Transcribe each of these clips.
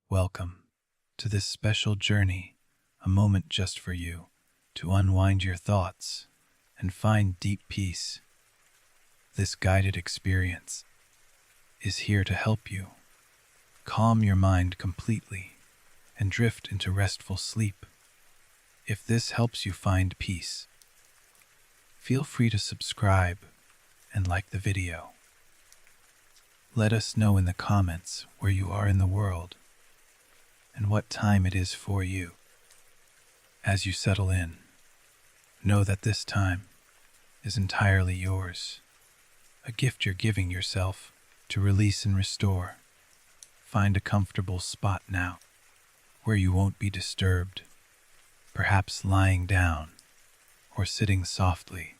Welcome to this special journey, a moment just for you to unwind your thoughts and find deep peace. This guided experience is here to help you calm your mind completely and drift into restful sleep. If this helps you find peace, feel free to subscribe and like the video. Let us know in the comments where you are in the world and what time it is for you. As you settle in, know that this time is entirely yours, a gift you're giving yourself to release and restore. Find a comfortable spot now where you won't be disturbed, perhaps lying down or sitting softly,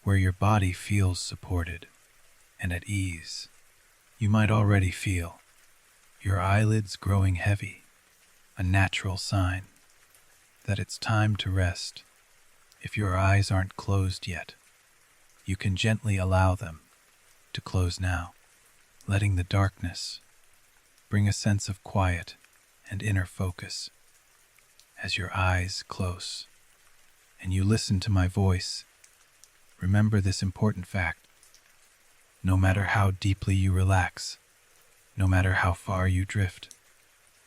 where your body feels supported and at ease. You might already feel your eyelids growing heavy, a natural sign that it's time to rest. If your eyes aren't closed yet, you can gently allow them to close now, letting the darkness bring a sense of quiet and inner focus. As your eyes close and you listen to my voice, remember this important fact. No matter how deeply you relax, no matter how far you drift,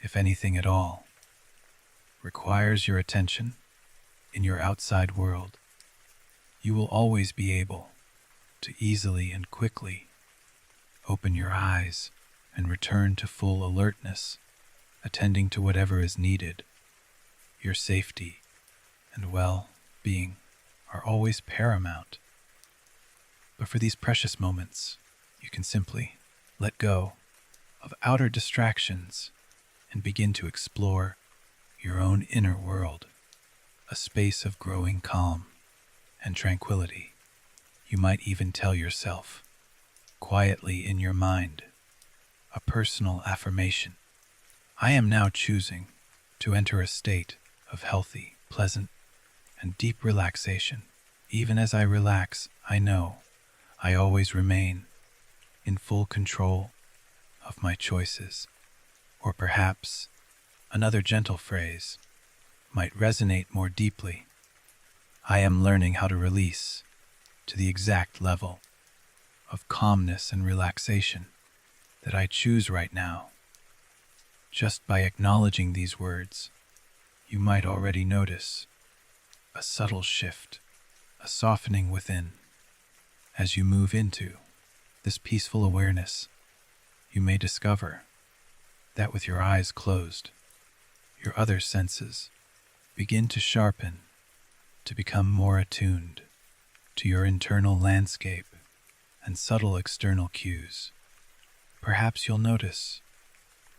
if anything at all requires your attention in your outside world, you will always be able to easily and quickly open your eyes and return to full alertness, attending to whatever is needed. Your safety and well-being are always paramount. But for these precious moments, you can simply let go of outer distractions and begin to explore your own inner world, a space of growing calm and tranquility. You might even tell yourself, quietly in your mind, a personal affirmation. I am now choosing to enter a state of healthy, pleasant, and deep relaxation. Even as I relax, I know I always remain in full control of my choices. Or perhaps another gentle phrase might resonate more deeply. I am learning how to release to the exact level of calmness and relaxation that I choose right now. Just by acknowledging these words, you might already notice a subtle shift, a softening within. As you move into this peaceful awareness, you may discover that with your eyes closed, your other senses begin to sharpen, to become more attuned to your internal landscape and subtle external cues. Perhaps you'll notice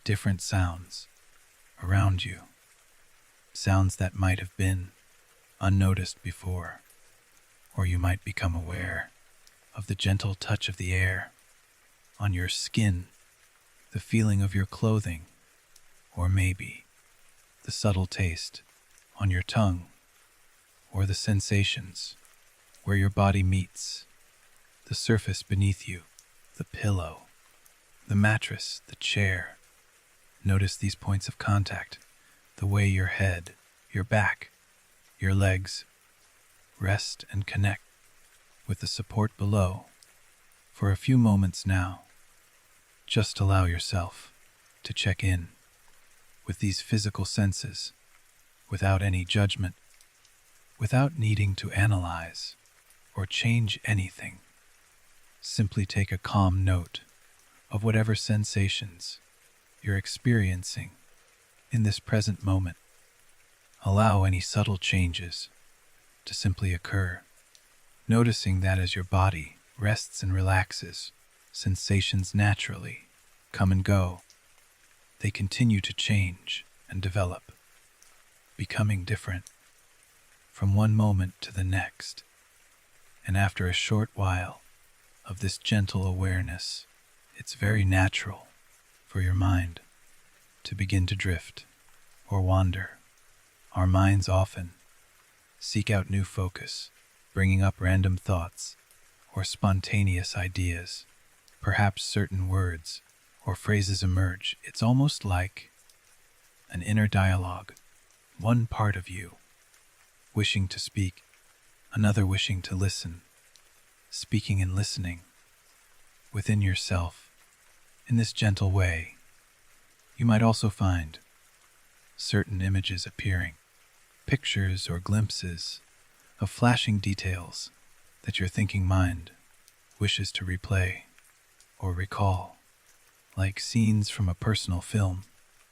different sounds around you, sounds that might have been unnoticed before, or you might become aware of the gentle touch of the air on your skin, the feeling of your clothing, or maybe the subtle taste on your tongue, or the sensations where your body meets the surface beneath you, the pillow, the mattress, the chair. Notice these points of contact, the way your head, your back, your legs rest and connect with the support below. For a few moments now, just allow yourself to check in with these physical senses without any judgment, without needing to analyze or change anything. Simply take a calm note of whatever sensations you're experiencing in this present moment. Allow any subtle changes to simply occur, noticing that as your body rests and relaxes, sensations naturally come and go. They continue to change and develop, becoming different from one moment to the next. And after a short while of this gentle awareness, it's very natural for your mind to begin to drift or wander. Our minds often seek out new focus, bringing up random thoughts or spontaneous ideas. Perhaps certain words or phrases emerge. It's almost like an inner dialogue, one part of you wishing to speak, another wishing to listen, speaking and listening within yourself. In this gentle way, you might also find certain images appearing, pictures or glimpses of flashing details that your thinking mind wishes to replay or recall, like scenes from a personal film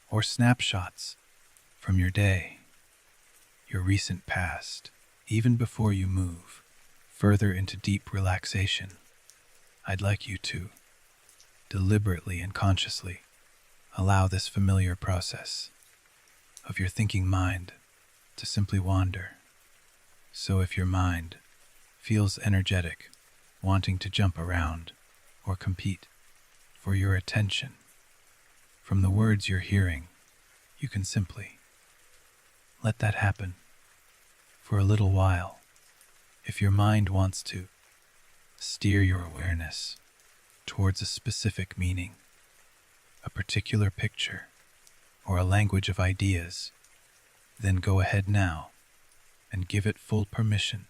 or snapshots from your day, your recent past. Even before you move further into deep relaxation, I'd like you to deliberately and consciously allow this familiar process of your thinking mind to simply wander. So if your mind feels energetic, wanting to jump around or compete for your attention from the words you're hearing, you can simply let that happen for a little while. If your mind wants to steer your awareness towards a specific meaning, a particular picture, or a language of ideas, then go ahead now and give it full permission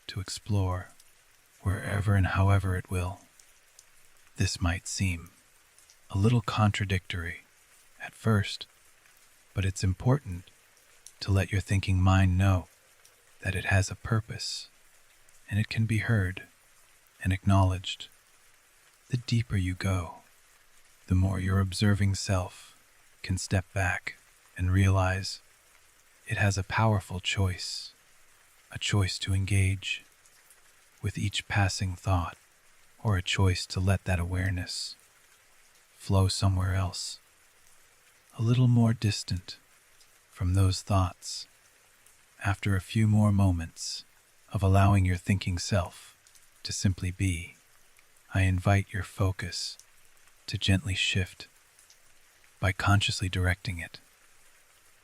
to explore wherever and however it will. This might seem a little contradictory at first, but it's important to let your thinking mind know that it has a purpose and it can be heard and acknowledged. The deeper you go, the more your observing self can step back and realize it has a powerful choice, a choice to engage with each passing thought, or a choice to let that awareness flow somewhere else, a little more distant from those thoughts. After a few more moments of allowing your thinking self to simply be, I invite your focus to gently shift by consciously directing it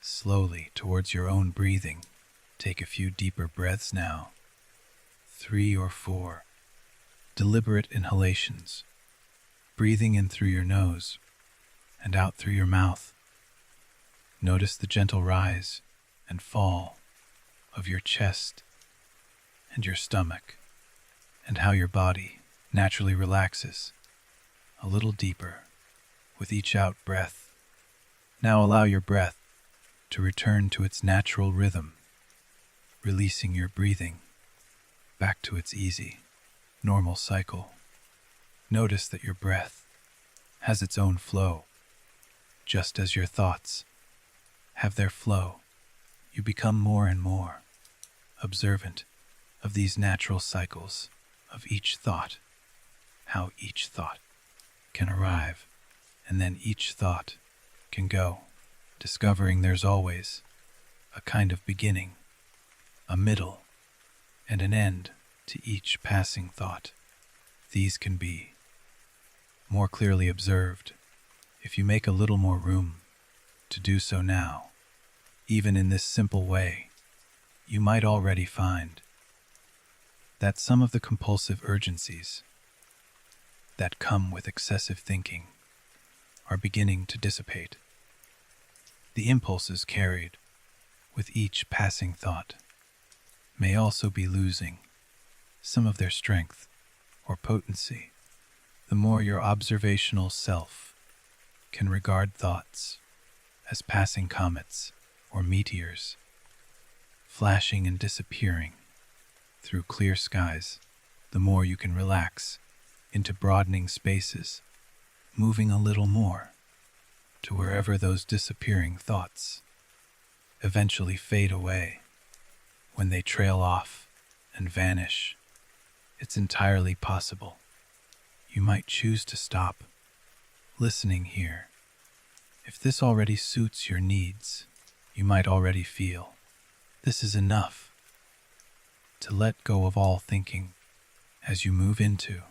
slowly towards your own breathing. Take a few deeper breaths now, 3 or 4 deliberate inhalations, breathing in through your nose and out through your mouth. Notice the gentle rise and fall of your chest and your stomach, and how your body naturally relaxes a little deeper with each out breath. Now allow your breath to return to its natural rhythm, releasing your breathing back to its easy, normal cycle. Notice that your breath has its own flow, just as your thoughts have their flow. You become more and more observant of these natural cycles of each thought, how each thought can arrive and then each thought can go, discovering there's always a kind of beginning, a middle, and an end to each passing thought. These can be more clearly observed if you make a little more room to do so now. Even in this simple way, you might already find that some of the compulsive urgencies that come with excessive thinking are beginning to dissipate. The impulses carried with each passing thought may also be losing some of their strength or potency. The more your observational self can regard thoughts as passing comets or meteors, flashing and disappearing through clear skies, the more you can relax into broadening spaces, moving a little more to wherever those disappearing thoughts eventually fade away. When they trail off and vanish, it's entirely possible you might choose to stop listening here. If this already suits your needs, you might already feel this is enough to let go of all thinking as you move into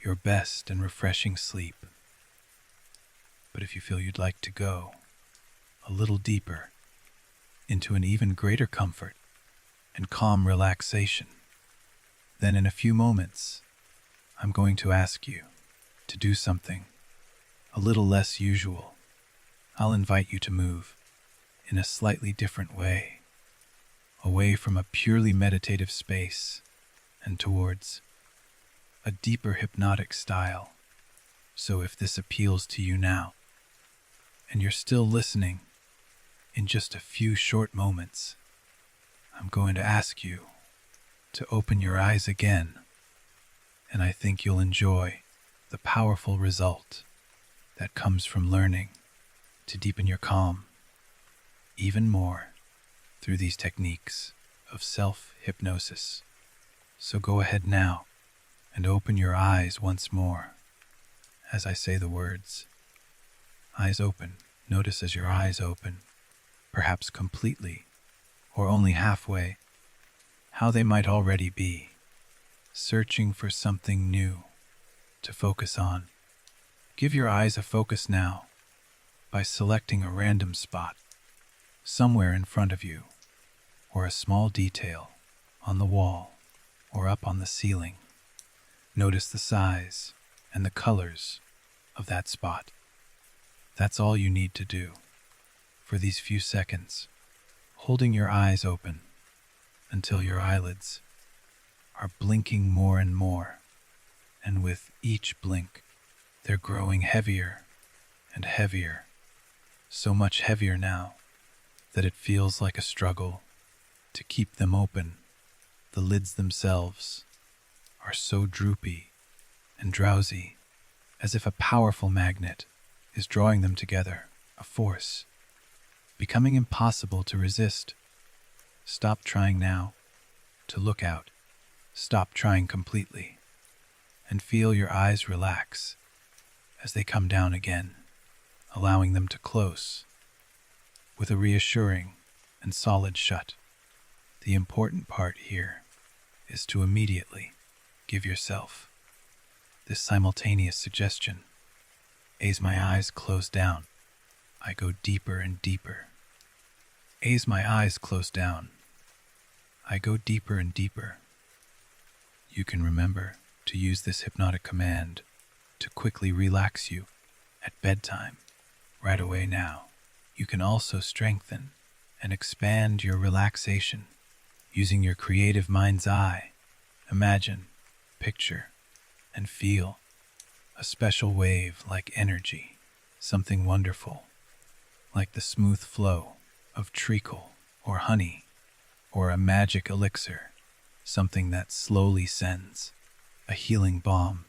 your best and refreshing sleep. But if you feel you'd like to go a little deeper into an even greater comfort and calm relaxation, then in a few moments, I'm going to ask you to do something a little less usual. I'll invite you to move in a slightly different way, away from a purely meditative space and towards a deeper hypnotic style. So if this appeals to you now, and you're still listening, in just a few short moments, I'm going to ask you to open your eyes again, and I think you'll enjoy the powerful result that comes from learning to deepen your calm even more through these techniques of self-hypnosis. So go ahead now and open your eyes once more as I say the words. Eyes open. Notice as your eyes open, perhaps completely or only halfway, how they might already be searching for something new to focus on. Give your eyes a focus now by selecting a random spot somewhere in front of you, or a small detail on the wall or up on the ceiling. Notice the size and the colors of that spot. That's all you need to do for these few seconds, holding your eyes open until your eyelids are blinking more and more, and with each blink, they're growing heavier and heavier, so much heavier now that it feels like a struggle to keep them open. The lids themselves are so droopy and drowsy, as if a powerful magnet is drawing them together, a force becoming impossible to resist. Stop trying now to look out. Stop trying completely, and feel your eyes relax as they come down again, allowing them to close with a reassuring and solid shut. The important part here is to immediately give yourself this simultaneous suggestion. As my eyes close down, I go deeper and deeper. As my eyes close down, I go deeper and deeper. You can remember to use this hypnotic command to quickly relax you at bedtime, right away now. You can also strengthen and expand your relaxation using your creative mind's eye. Imagine, picture, and feel a special wave-like energy, something wonderful, like the smooth flow of treacle or honey, or a magic elixir, something that slowly sends a healing balm,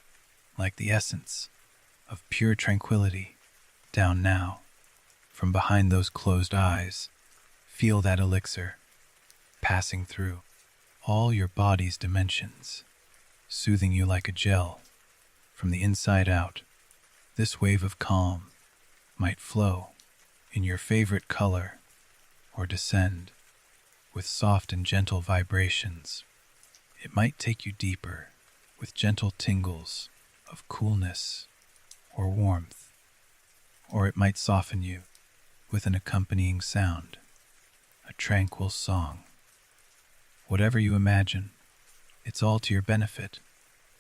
like the essence of pure tranquility, down now. From behind those closed eyes, feel that elixir passing through all your body's dimensions, soothing you like a gel from the inside out. This wave of calm might flow in your favorite color or descend with soft and gentle vibrations. It might take you deeper with gentle tingles of coolness or warmth, or it might soften you with an accompanying sound, a tranquil song. Whatever you imagine, it's all to your benefit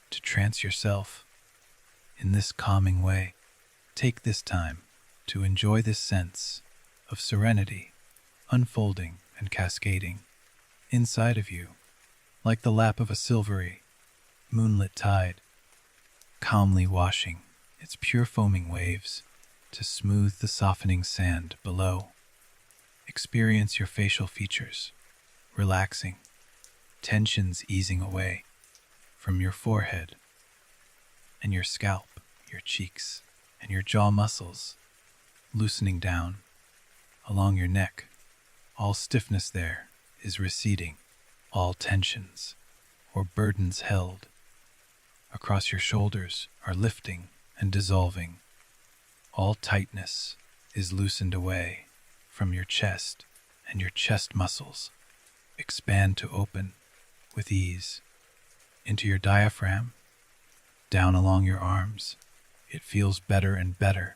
to trance yourself in this calming way. Take this time to enjoy this sense of serenity unfolding and cascading inside of you, like the lap of a silvery, moonlit tide, calmly washing its pure foaming waves to smooth the softening sand below. Experience your facial features relaxing, tensions easing away from your forehead and your scalp, your cheeks, and your jaw muscles, loosening down along your neck. All stiffness there is receding, all tensions or burdens held across your shoulders are lifting and dissolving. All tightness is loosened away from your chest, and your chest muscles expand to open with ease into your diaphragm, down along your arms. It feels better and better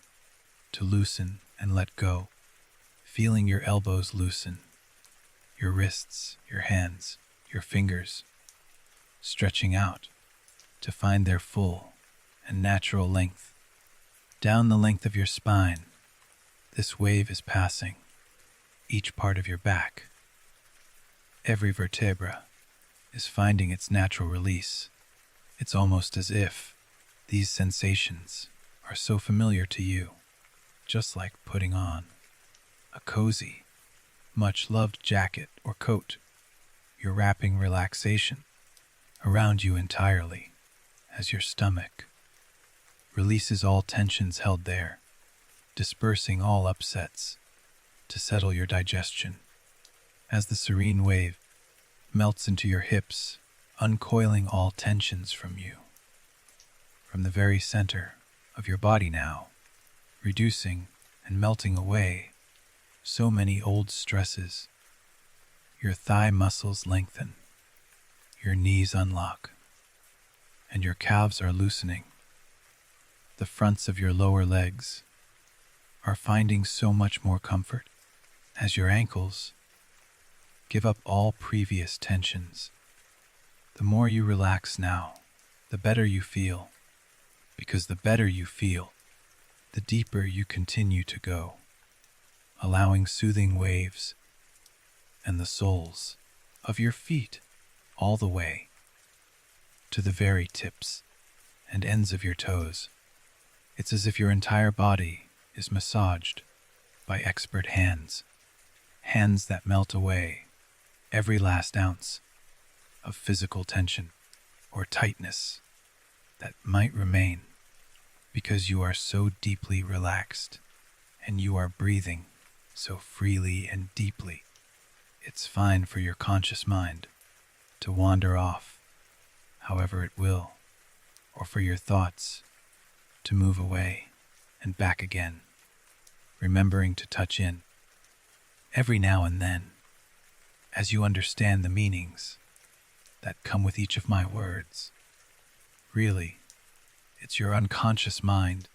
to loosen and let go, feeling your elbows loosen, your wrists, your hands, your fingers stretching out to find their full and natural length, down the length of your spine, This wave is passing each part of your back. Every vertebra is finding its natural release. It's almost as if these sensations are so familiar to you, just like putting on a cozy, much-loved jacket or coat. You're wrapping relaxation around you entirely as your stomach releases all tensions held there, dispersing all upsets to settle your digestion. As the serene wave melts into your hips, uncoiling all tensions from you, from the very center of your body now, reducing and melting away so many old stresses. Your thigh muscles lengthen, your knees unlock, and your calves are loosening. The fronts of your lower legs are finding so much more comfort as your ankles give up all previous tensions. The more you relax now, the better you feel, because the better you feel, the deeper you continue to go, allowing soothing waves and the soles of your feet all the way to the very tips and ends of your toes. It's as if your entire body is massaged by expert hands, hands that melt away every last ounce of physical tension or tightness that might remain, because you are so deeply relaxed and you are breathing so freely and deeply. It's fine for your conscious mind to wander off however it will, or for your thoughts to move away and back again, remembering to touch in every now and then as you understand the meanings that come with each of my words. Really, it's your unconscious mind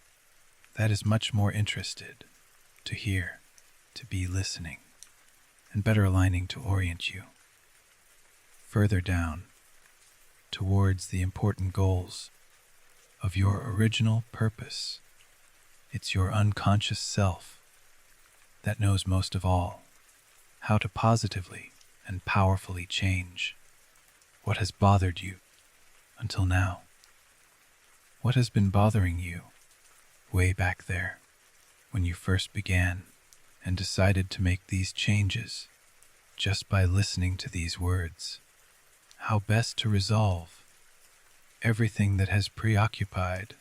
that is much more interested to hear, to be listening, and better aligning to orient you further down towards the important goals of your original purpose. It's your unconscious self that knows most of all how to positively and powerfully change what has bothered you until now. What has been bothering you way back there when you first began and decided to make these changes just by listening to these words? How best to resolve everything that has preoccupied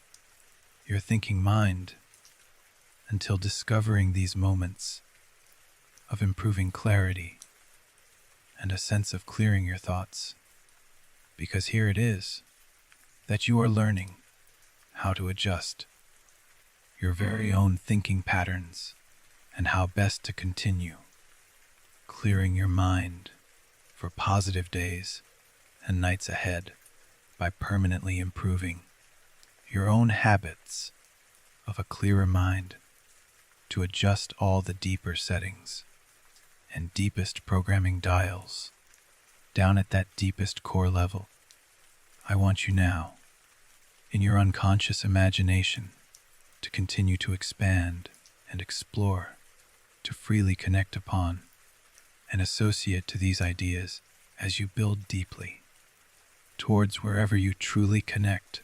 your thinking mind until discovering these moments of improving clarity and a sense of clearing your thoughts. Because here it is that you are learning how to adjust your very own thinking patterns and how best to continue clearing your mind for positive days and nights ahead by permanently improving your own habits of a clearer mind to adjust all the deeper settings and deepest programming dials down at that deepest core level. I want you now, in your unconscious imagination, to continue to expand and explore, to freely connect upon and associate to these ideas as you build deeply towards wherever you truly connect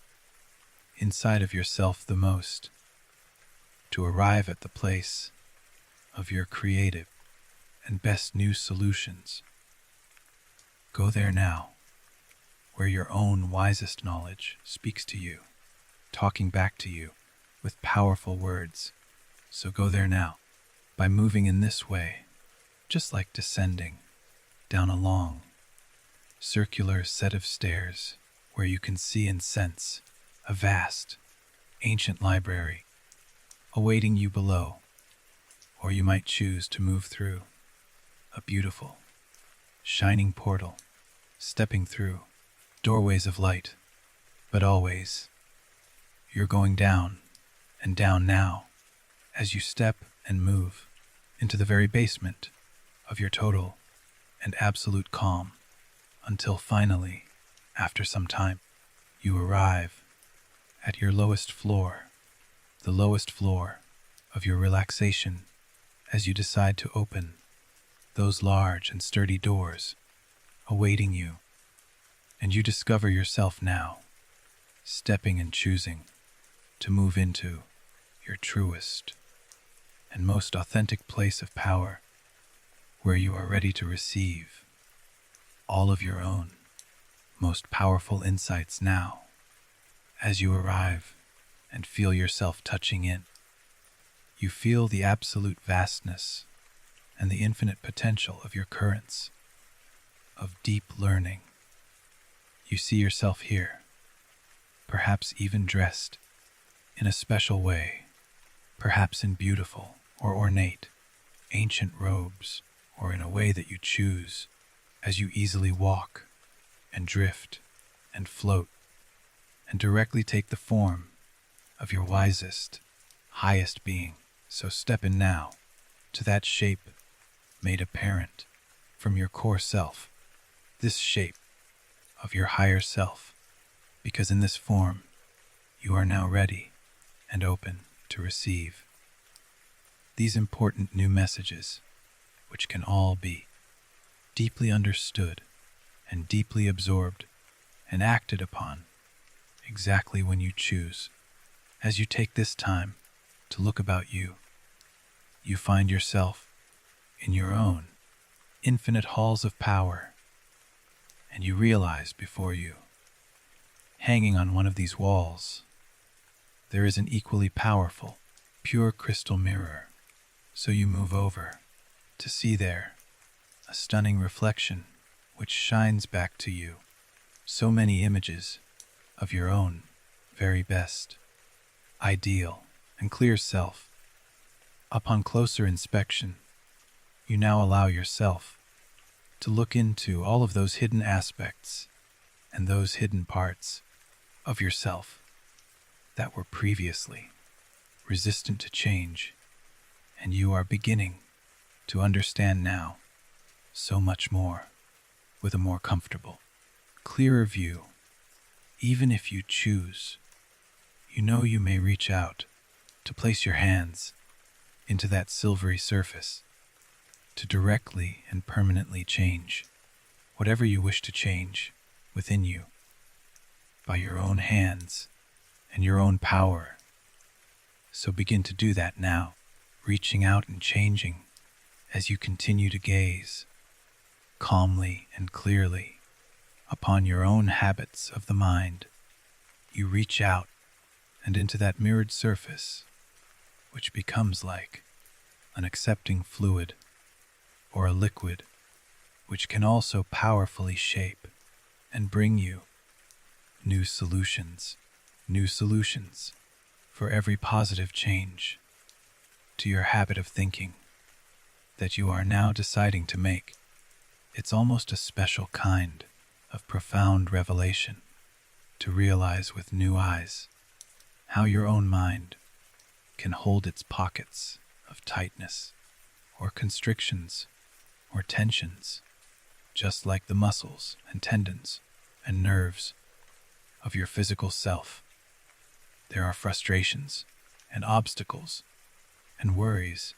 inside of yourself the most, to arrive at the place of your creative and best new solutions. Go there now, where your own wisest knowledge speaks to you, talking back to you with powerful words. So go there now, by moving in this way, just like descending down a long, circular set of stairs where you can see and sense a vast, ancient library awaiting you below, or you might choose to move through a beautiful, shining portal, stepping through doorways of light, but always you're going down and down now as you step and move into the very basement of your total and absolute calm, until finally, after some time, you arrive at your lowest floor, the lowest floor of your relaxation as you decide to open those large and sturdy doors awaiting you, and you discover yourself now, stepping and choosing to move into your truest and most authentic place of power, where you are ready to receive all of your own most powerful insights now. As you arrive and feel yourself touching in, you feel the absolute vastness and the infinite potential of your currents of deep learning. You see yourself here, perhaps even dressed in a special way, perhaps in beautiful or ornate, ancient robes, or in a way that you choose as you easily walk and drift and float and directly take the form of your wisest, highest being. So step in now to that shape made apparent from your core self, this shape of your higher self, because in this form you are now ready and open to receive these important new messages, which can all be deeply understood and deeply absorbed and acted upon exactly when you choose. As you take this time to look about you, you find yourself in your own infinite halls of power, and you realize before you, hanging on one of these walls, there is an equally powerful, pure crystal mirror. So you move over to see there a stunning reflection which shines back to you so many images of your own very best, ideal, and clear self. Upon closer inspection, you now allow yourself to look into all of those hidden aspects and those hidden parts of yourself that were previously resistant to change, and you are beginning to understand now so much more with a more comfortable, clearer view. Even if you choose, you know you may reach out to place your hands into that silvery surface to directly and permanently change whatever you wish to change within you by your own hands and your own power. So begin to do that now, reaching out and changing as you continue to gaze calmly and clearly upon your own habits of the mind. You reach out and into that mirrored surface, which becomes like an accepting fluid or a liquid, which can also powerfully shape and bring you new solutions for every positive change to your habit of thinking that you are now deciding to make. It's almost a special kind of profound revelation to realize with new eyes how your own mind can hold its pockets of tightness or constrictions or tensions, just like the muscles and tendons and nerves of your physical self. There are frustrations and obstacles and worries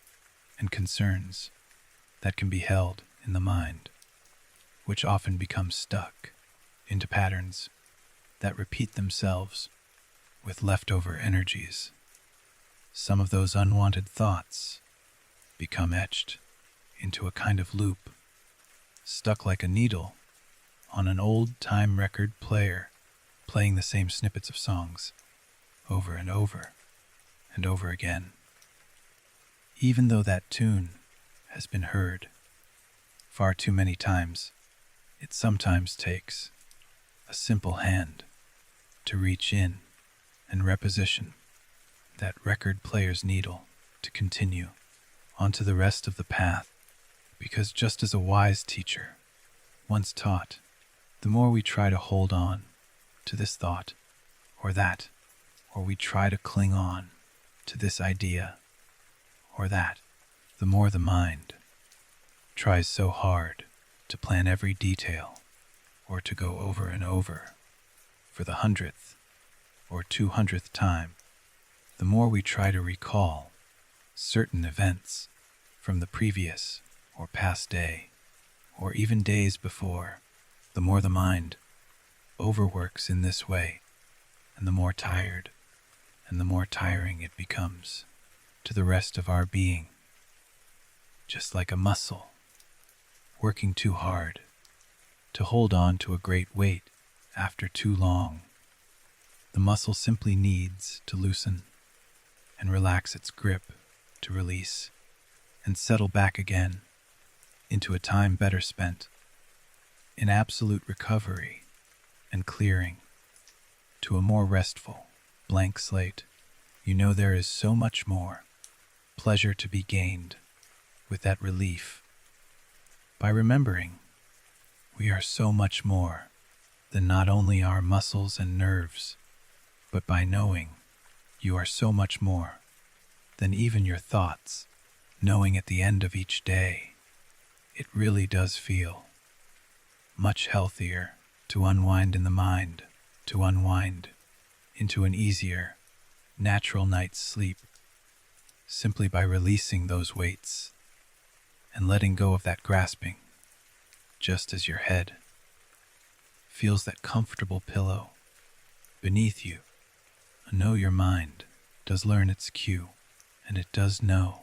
and concerns that can be held in the mind, which often become stuck into patterns that repeat themselves with leftover energies. Some of those unwanted thoughts become etched into a kind of loop, stuck like a needle on an old time record player, playing the same snippets of songs over and over and over again. Even though that tune has been heard far too many times, it sometimes takes a simple hand to reach in and reposition that record player's needle to continue onto the rest of the path. Because just as a wise teacher once taught, the more we try to hold on to this thought or that, or we try to cling on to this idea or that, the more the mind tries so hard to plan every detail or to go over and over for the 100th or 200th time, the more we try to recall certain events from the previous or past day, or even days before. The more the mind overworks in this way, and the more tired and the more tiring it becomes to the rest of our being. Just like a muscle working too hard to hold on to a great weight after too long. The muscle simply needs to loosen and relax its grip to release and settle back again into a time better spent in absolute recovery and clearing, to a more restful, blank slate. You know there is so much more pleasure to be gained with that relief. By remembering, we are so much more than not only our muscles and nerves, but by knowing you are so much more than even your thoughts, knowing at the end of each day, it really does feel much healthier to unwind in the mind, to unwind into an easier, natural night's sleep, simply by releasing those weights and letting go of that grasping, just as your head feels that comfortable pillow beneath you. Know your mind does learn its cue, and it does know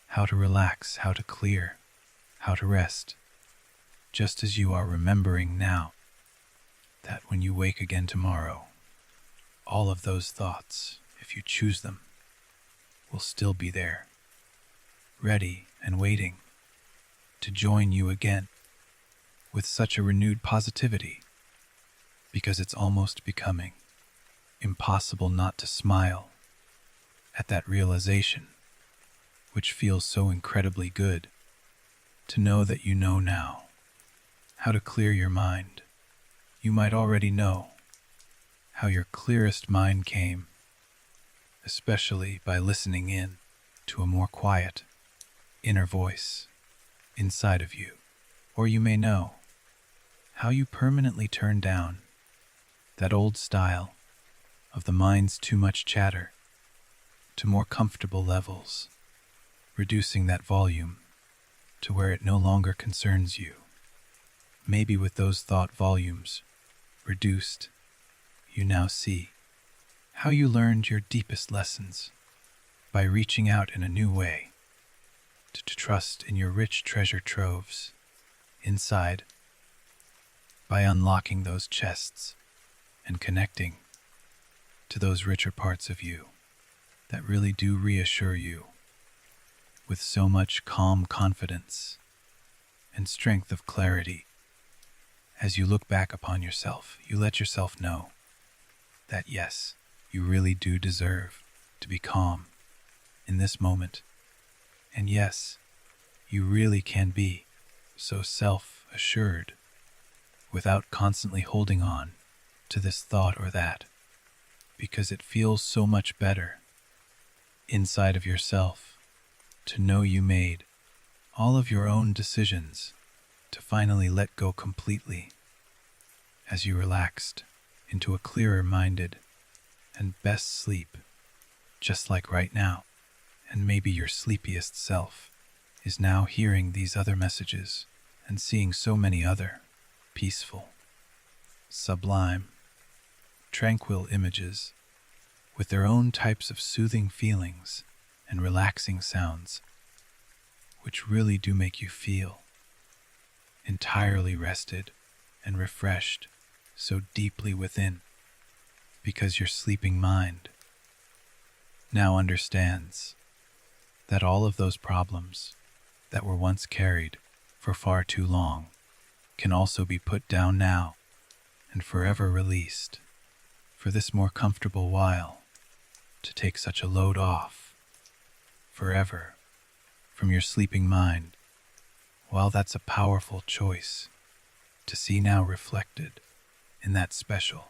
how to relax, how to clear, how to rest, just as you are remembering now that when you wake again tomorrow, all of those thoughts, if you choose them, will still be there, ready and waiting to join you again with such a renewed positivity, because it's almost becoming impossible not to smile at that realization, which feels so incredibly good to know that you know now how to clear your mind. You might already know how your clearest mind came, especially by listening in to a more quiet inner voice inside of you. Or you may know how you permanently turn down that old style of the mind's too much chatter to more comfortable levels, reducing that volume to where it no longer concerns you. Maybe with those thought volumes reduced, you now see how you learned your deepest lessons by reaching out in a new way to trust in your rich treasure troves inside, by unlocking those chests and connecting to those richer parts of you that really do reassure you with so much calm confidence and strength of clarity. As you look back upon yourself, you let yourself know that yes, you really do deserve to be calm in this moment. And yes, you really can be so self-assured without constantly holding on to this thought or that, because it feels so much better inside of yourself to know you made all of your own decisions to finally let go completely as you relaxed into a clearer minded and best sleep, just like right now. And maybe your sleepiest self is now hearing these other messages and seeing so many other peaceful, sublime, tranquil images with their own types of soothing feelings and relaxing sounds, which really do make you feel entirely rested and refreshed so deeply within, because your sleeping mind now understands that all of those problems that were once carried for far too long can also be put down now and forever released for this more comfortable while, to take such a load off forever from your sleeping mind. While that's a powerful choice to see now reflected in that special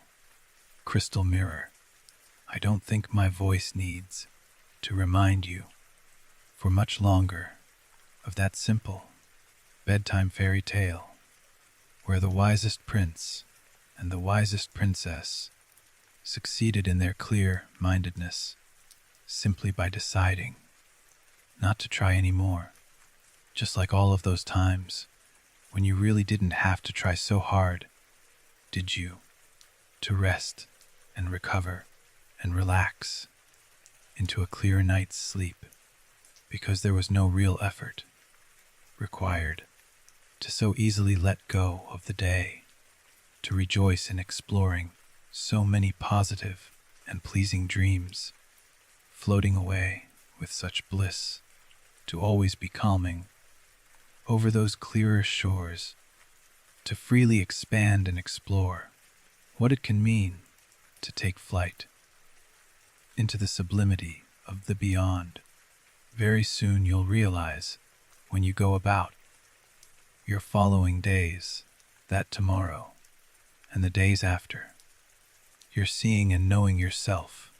crystal mirror, I don't think my voice needs to remind you for much longer of that simple bedtime fairy tale where the wisest prince and the wisest princess succeeded in their clear-mindedness simply by deciding not to try anymore, just like all of those times when you really didn't have to try so hard, did you? To rest and recover and relax into a clear night's sleep, because there was no real effort required to so easily let go of the day, to rejoice in exploring so many positive and pleasing dreams, floating away with such bliss, to always be calming over those clearer shores, to freely expand and explore what it can mean to take flight into the sublimity of the beyond. Very soon you'll realize, when you go about your following days, that tomorrow and the days after, you're seeing and knowing yourself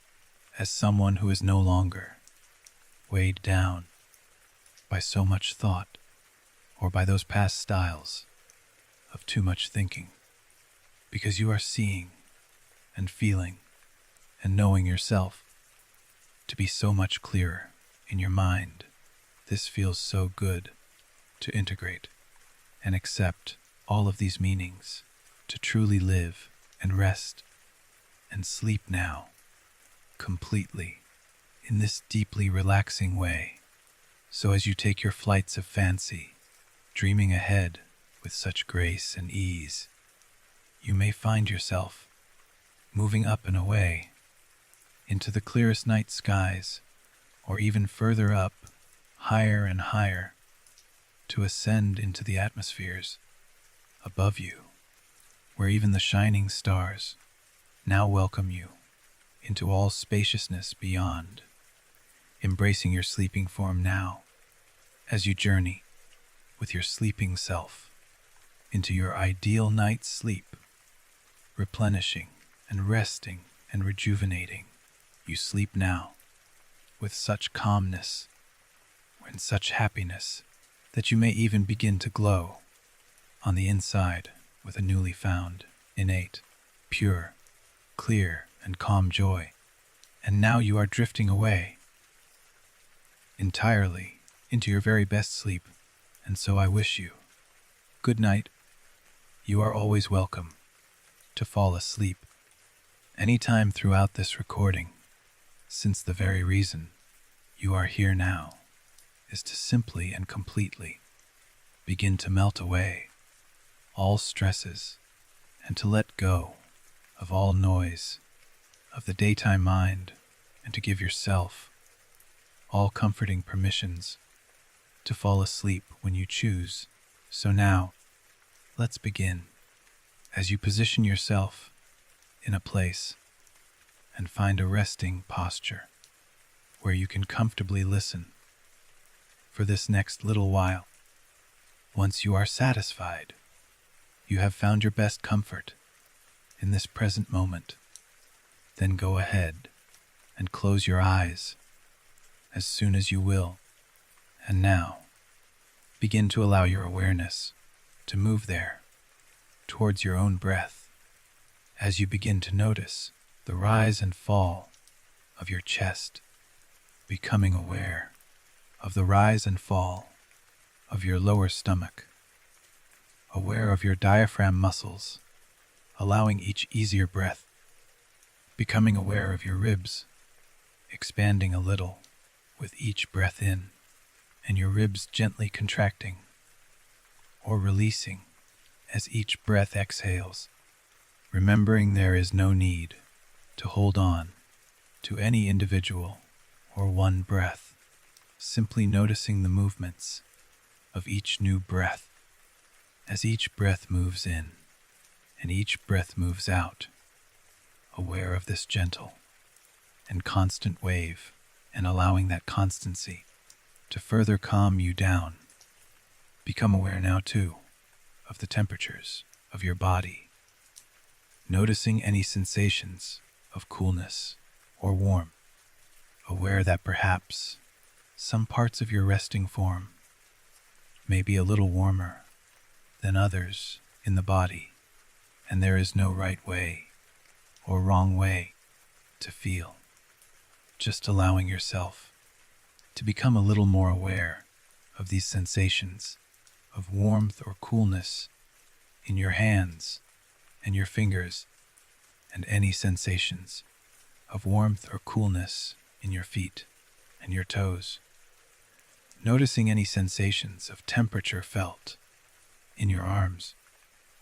as someone who is no longer weighed down by so much thought or by those past styles of too much thinking, because you are seeing and feeling and knowing yourself to be so much clearer in your mind. This feels so good to integrate and accept all of these meanings, to truly live and rest and sleep now completely in this deeply relaxing way. So as you take your flights of fancy, dreaming ahead with such grace and ease, you may find yourself moving up and away into the clearest night skies, or even further up, higher and higher, to ascend into the atmospheres above you, where even the shining stars now welcome you into all spaciousness beyond, embracing your sleeping form now as you journey with your sleeping self into your ideal night's sleep, replenishing and resting and rejuvenating. You sleep now with such calmness and such happiness that you may even begin to glow on the inside with a newly found, innate, pure, clear, and calm joy. And now you are drifting away entirely into your very best sleep, and so I wish you good night. You are always welcome to fall asleep anytime throughout this recording, since the very reason you are here now is to simply and completely begin to melt away all stresses and to let go of all noise of the daytime mind, and to give yourself all comforting permissions to fall asleep when you choose. So now, let's begin. As you position yourself in a place and find a resting posture where you can comfortably listen for this next little while. Once you are satisfied, you have found your best comfort in this present moment, then go ahead and close your eyes as soon as you will. And now, begin to allow your awareness to move there towards your own breath as you begin to notice the rise and fall of your chest, becoming aware of the rise and fall of your lower stomach, aware of your diaphragm muscles, allowing each easier breath, becoming aware of your ribs, expanding a little with each breath in, and your ribs gently contracting or releasing as each breath exhales, remembering there is no need to hold on to any individual or one breath, simply noticing the movements of each new breath as each breath moves in and each breath moves out, aware of this gentle and constant wave, and allowing that constancy to further calm you down. Become aware now too of the temperatures of your body, noticing any sensations of coolness or warmth, aware that perhaps some parts of your resting form may be a little warmer than others in the body, and there is no right way or wrong way to feel. Just allowing yourself to become a little more aware of these sensations of warmth or coolness in your hands and your fingers, and any sensations of warmth or coolness in your feet and your toes. Noticing any sensations of temperature felt in your arms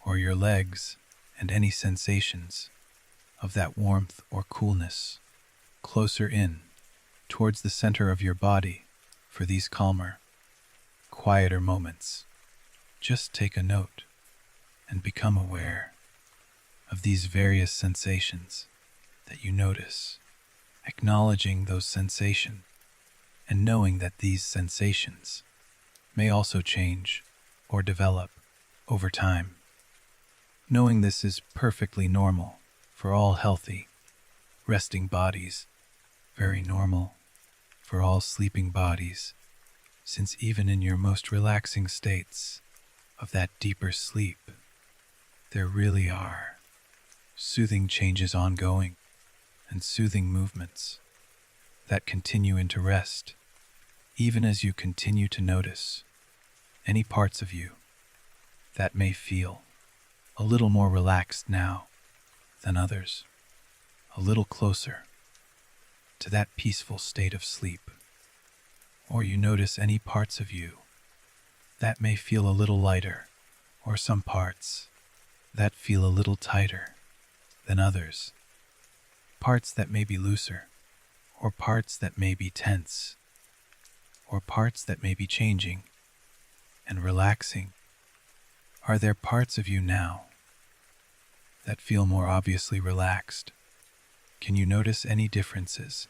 or your legs, and any sensations of that warmth or coolness closer in towards the center of your body for these calmer, quieter moments. Just take a note and become aware of these various sensations that you notice, acknowledging those sensations and knowing that these sensations may also change or develop over time. Knowing this is perfectly normal for all healthy, resting bodies, very normal for all sleeping bodies, since even in your most relaxing states of that deeper sleep, there really are soothing changes ongoing and soothing movements that continue into rest, even as you continue to notice any parts of you that may feel a little more relaxed now than others, a little closer to that peaceful state of sleep. Or you notice any parts of you that may feel a little lighter, or some parts that feel a little tighter than others, parts that may be looser, or parts that may be tense, or parts that may be changing and relaxing. Are there parts of you now that feel more obviously relaxed? Can you notice any differences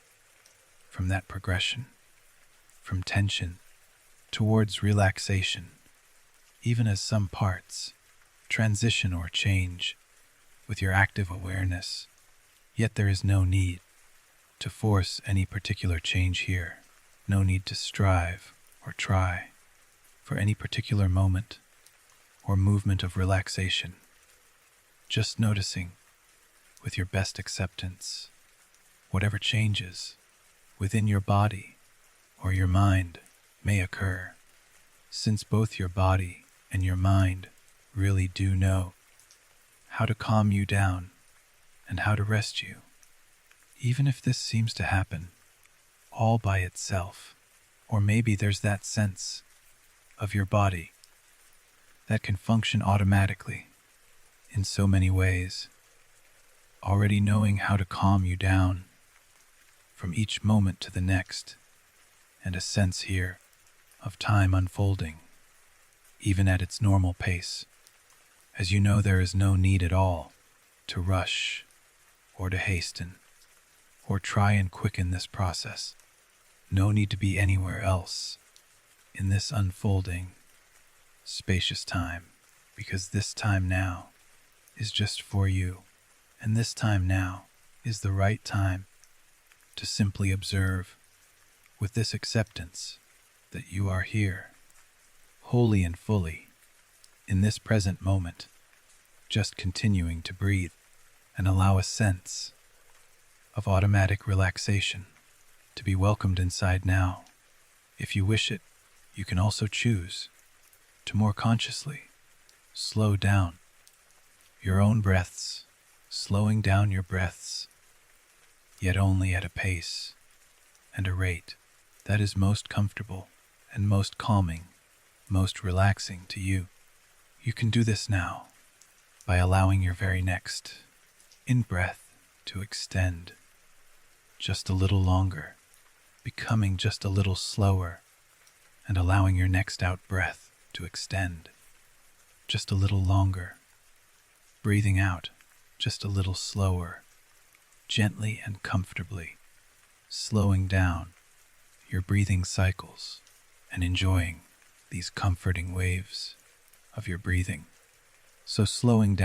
from that progression, from tension towards relaxation, even as some parts transition or change with your active awareness? Yet there is no need to force any particular change here, no need to strive or try for any particular moment or movement of relaxation. Just noticing with your best acceptance whatever changes within your body or your mind may occur, since both your body and your mind really do know how to calm you down and how to rest you. Even if this seems to happen all by itself, or maybe there's that sense of your body that can function automatically in so many ways, already knowing how to calm you down from each moment to the next, and a sense here of time unfolding, even at its normal pace, as you know there is no need at all to rush or to hasten or try and quicken this process. No need to be anywhere else in this unfolding, spacious time, because this time now is just for you, and this time now is the right time to simply observe with this acceptance that you are here, wholly and fully, in this present moment, just continuing to breathe and allow a sense of automatic relaxation to be welcomed inside now. If you wish it, you can also choose to more consciously slow down your own breaths, slowing down your breaths, yet only at a pace and a rate that is most comfortable and most calming, most relaxing to you. You can do this now by allowing your very next in-breath to extend just a little longer, becoming just a little slower, and allowing your next out-breath to extend just a little longer, breathing out just a little slower, gently and comfortably, slowing down your breathing cycles and enjoying these comforting waves of your breathing. So slowing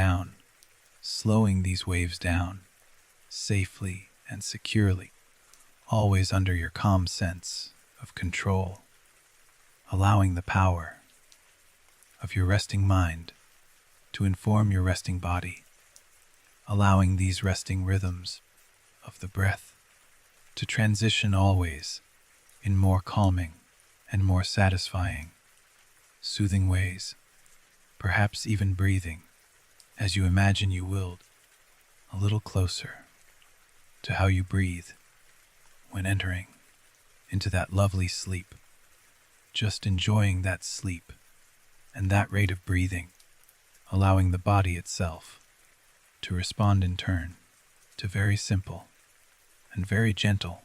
these waves down safely and securely, always under your calm sense of control, allowing the power of your resting mind to inform your resting body, allowing these resting rhythms of the breath to transition always in more calming and more satisfying, soothing ways, perhaps even breathing, as you imagine you willed, a little closer to how you breathe when entering into that lovely sleep, just enjoying that sleep and that rate of breathing, allowing the body itself to respond in turn to very simple and very gentle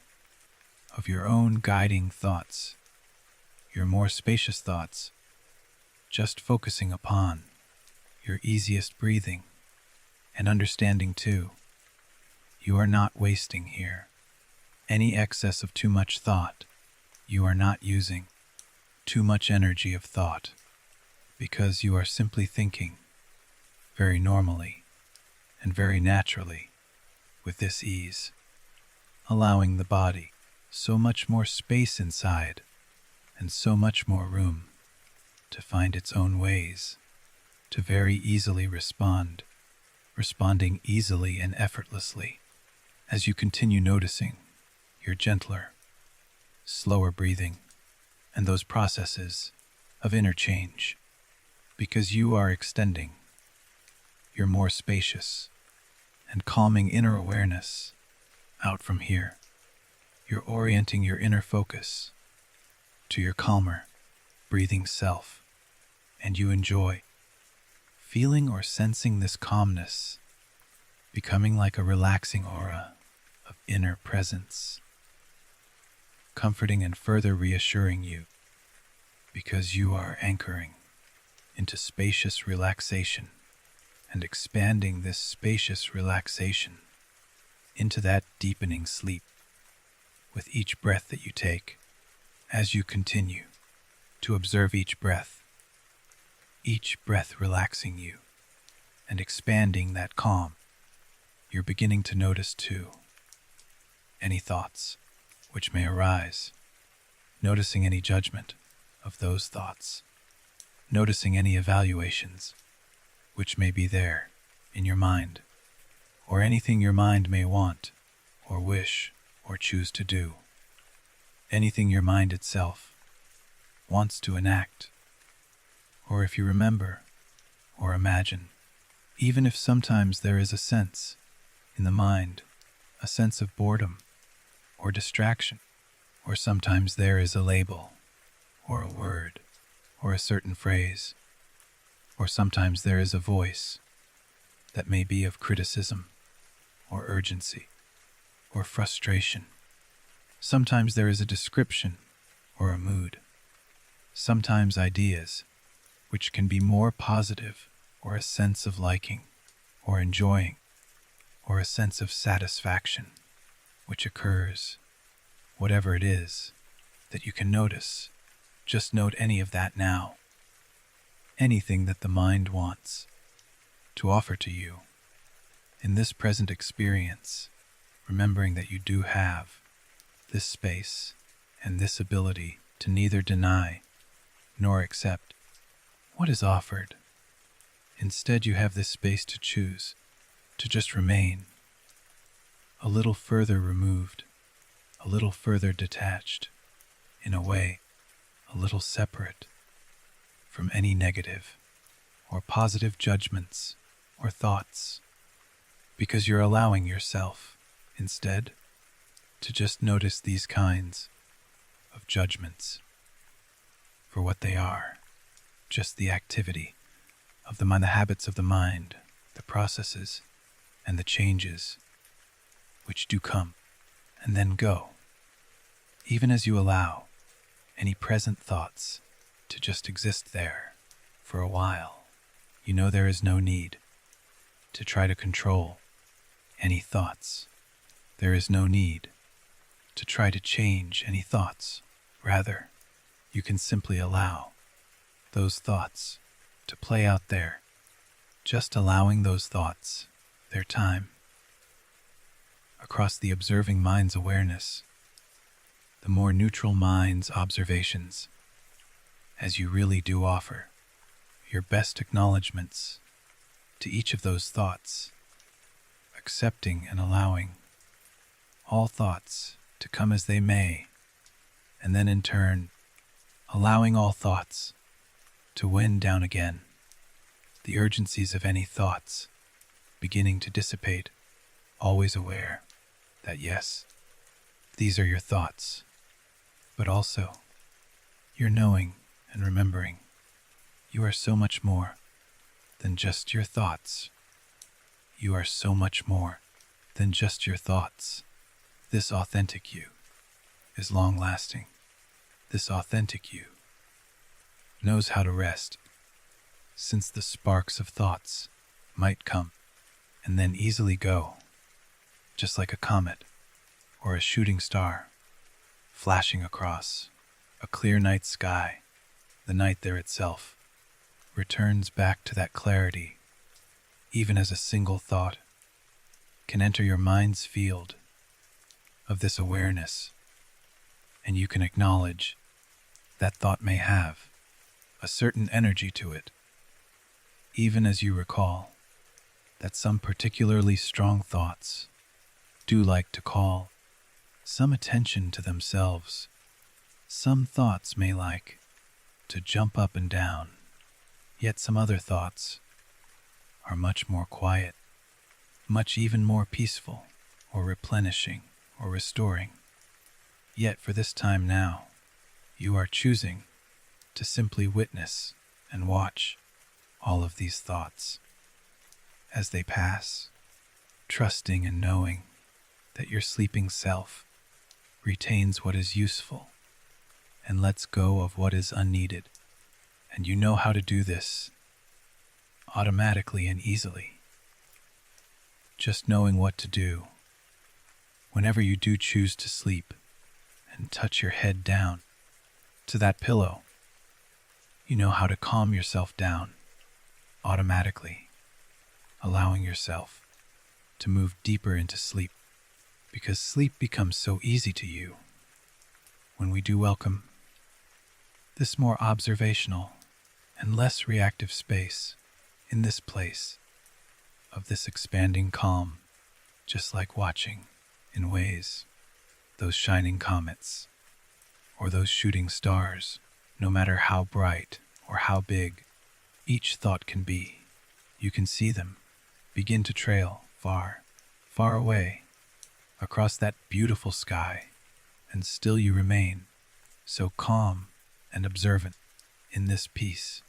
of your own guiding thoughts, your more spacious thoughts, just focusing upon your easiest breathing and understanding too, you are not wasting here any excess of too much thought. You are not using too much energy of thought because you are simply thinking very normally and very naturally with this ease, allowing the body so much more space inside and so much more room to find its own ways, to very easily responding easily and effortlessly as you continue noticing your gentler, slower breathing and those processes of interchange, because you are extending your more spacious and calming inner awareness out from here. You're orienting your inner focus to your calmer, breathing self, and you enjoy feeling or sensing this calmness becoming like a relaxing aura of inner presence, comforting and further reassuring you because you are anchoring into spacious relaxation and expanding this spacious relaxation into that deepening sleep with each breath that you take. As you continue to observe each breath relaxing you and expanding that calm, you're beginning to notice too any thoughts which may arise, noticing any judgment of those thoughts, noticing any evaluations which may be there in your mind, or anything your mind may want or wish or choose to do, anything your mind itself wants to enact, or if you remember or imagine, even if sometimes there is a sense in the mind, a sense of boredom or distraction, or sometimes there is a label or a word or a certain phrase, or sometimes there is a voice that may be of criticism or urgency or frustration. Sometimes there is a description or a mood. Sometimes ideas which can be more positive, or a sense of liking or enjoying, or a sense of satisfaction which occurs. Whatever it is that you can notice, just note any of that now. Anything that the mind wants to offer to you in this present experience, remembering that you do have this space and this ability to neither deny nor accept what is offered. Instead, you have this space to choose to just remain a little further removed, a little further detached, in a way, a little separate from any negative or positive judgments or thoughts, because you're allowing yourself, instead, to just notice these kinds of judgments for what they are, just the activity of the mind, the habits of the mind, the processes and the changes which do come and then go. Even as you allow any present thoughts to just exist there for a while, you know there is no need to try to control any thoughts. There is no need to try to change any thoughts. Rather, you can simply allow those thoughts to play out there, just allowing those thoughts their time. Across the observing mind's awareness, the more neutral mind's observations, as you really do offer your best acknowledgments to each of those thoughts, accepting and allowing all thoughts to come as they may, and then in turn, allowing all thoughts to wind down again, the urgencies of any thoughts beginning to dissipate, always aware that yes, these are your thoughts, but also your knowing and remembering you are so much more than just your thoughts. You are so much more than just your thoughts. This authentic you is long-lasting. This authentic you knows how to rest, since the sparks of thoughts might come and then easily go, just like a comet or a shooting star flashing across a clear night sky. The night there itself returns back to that clarity, even as a single thought can enter your mind's field of this awareness, and you can acknowledge that thought may have a certain energy to it, even as you recall that some particularly strong thoughts do like to call some attention to themselves. Some thoughts may like to jump up and down, yet some other thoughts are much more quiet, much even more peaceful, or replenishing, or restoring. Yet for this time now, you are choosing to simply witness and watch all of these thoughts as they pass, trusting and knowing that your sleeping self retains what is useful and lets go of what is unneeded. And you know how to do this automatically and easily. Just knowing what to do whenever you do choose to sleep and touch your head down to that pillow. You know how to calm yourself down automatically, allowing yourself to move deeper into sleep, because sleep becomes so easy to you when we do welcome this more observational and less reactive space in this place of this expanding calm, just like watching in ways those shining comets or those shooting stars. No matter how bright or how big each thought can be, you can see them begin to trail far, far away across that beautiful sky, and still you remain so calm and observant in this peace,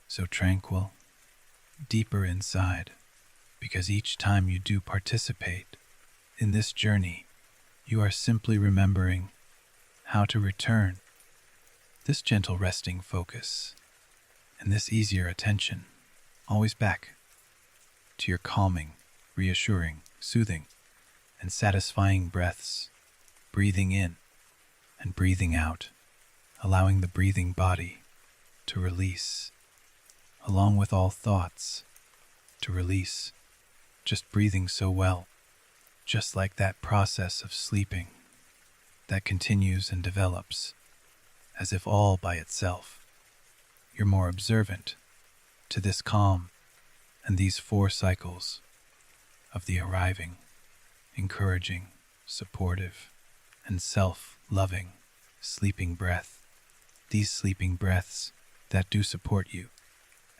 so tranquil, deeper inside, because each time you do participate in this journey, you are simply remembering how to return this gentle resting focus and this easier attention always back to your calming, reassuring, soothing, and satisfying breaths, breathing in and breathing out, allowing the breathing body to release, along with all thoughts to release, just breathing so well, just like that process of sleeping that continues and develops as if all by itself. You're more observant to this calm and these 4 cycles of the arriving, encouraging, supportive, and self-loving sleeping breath. These sleeping breaths that do support you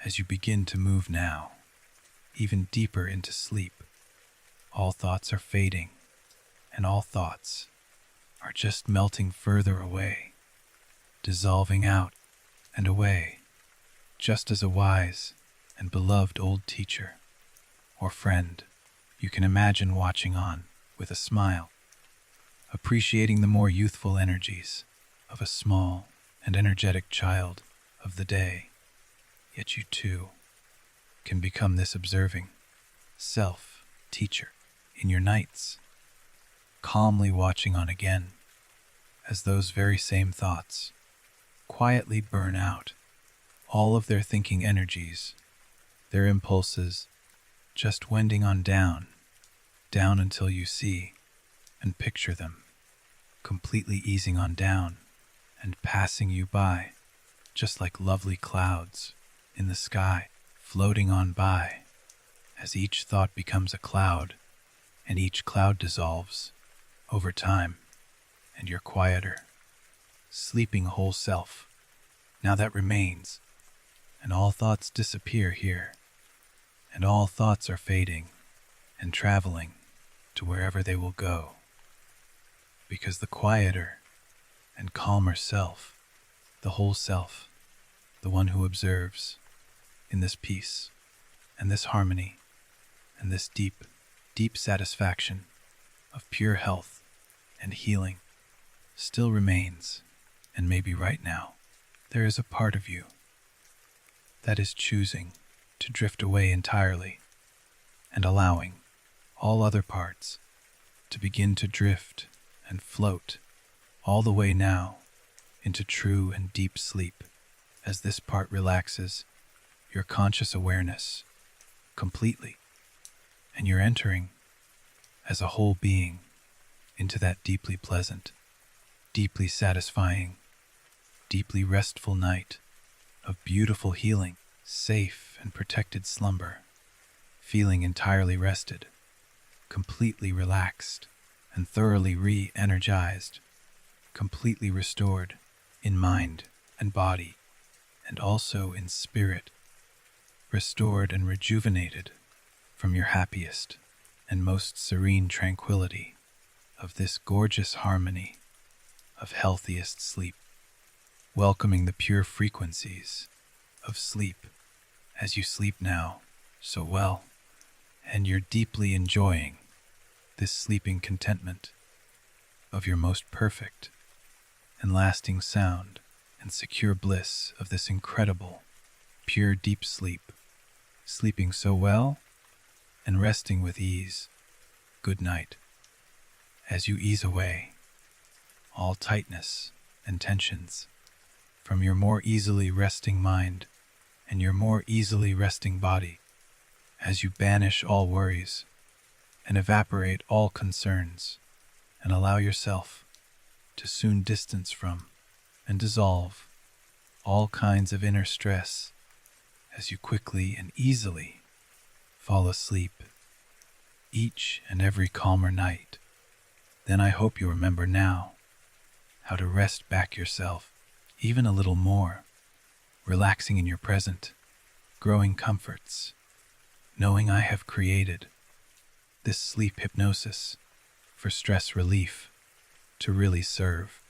as you begin to move now, even deeper into sleep. All thoughts are fading, and all thoughts are just melting further away, dissolving out and away, just as a wise and beloved old teacher or friend you can imagine watching on with a smile, appreciating the more youthful energies of a small and energetic child of the day. Yet you too can become this observing self-teacher in your nights, calmly watching on again as those very same thoughts quietly burn out all of their thinking energies, their impulses just wending on down until you see and picture them completely easing on down and passing you by, just like lovely clouds in the sky floating on by, as each thought becomes a cloud and each cloud dissolves over time, and you're quieter sleeping whole self. Now that remains, and all thoughts disappear here, and all thoughts are fading and traveling to wherever they will go. Because the quieter and calmer self, the whole self, the one who observes in this peace and this harmony and this deep, deep satisfaction of pure health and healing still remains. And maybe right now there is a part of you that is choosing to drift away entirely and allowing all other parts to begin to drift and float all the way now into true and deep sleep as this part relaxes your conscious awareness completely, and you're entering as a whole being into that deeply pleasant, deeply satisfying, deeply restful night of beautiful healing, safe and protected slumber, feeling entirely rested, completely relaxed, and thoroughly re-energized, completely restored in mind and body, and also in spirit, restored and rejuvenated from your happiest and most serene tranquility of this gorgeous harmony of healthiest sleep, welcoming the pure frequencies of sleep as you sleep now so well, and you're deeply enjoying this sleeping contentment of your most perfect and lasting sound and secure bliss of this incredible, pure deep sleep, sleeping so well and resting with ease. Good night, as you ease away all tightness and tensions from your more easily resting mind and your more easily resting body, as you banish all worries and evaporate all concerns and allow yourself to soon distance from and dissolve all kinds of inner stress as you quickly and easily fall asleep each and every calmer night. Then I hope you remember now how to rest back yourself even a little more, relaxing in your present, growing comforts, knowing I have created this sleep hypnosis for stress relief to really serve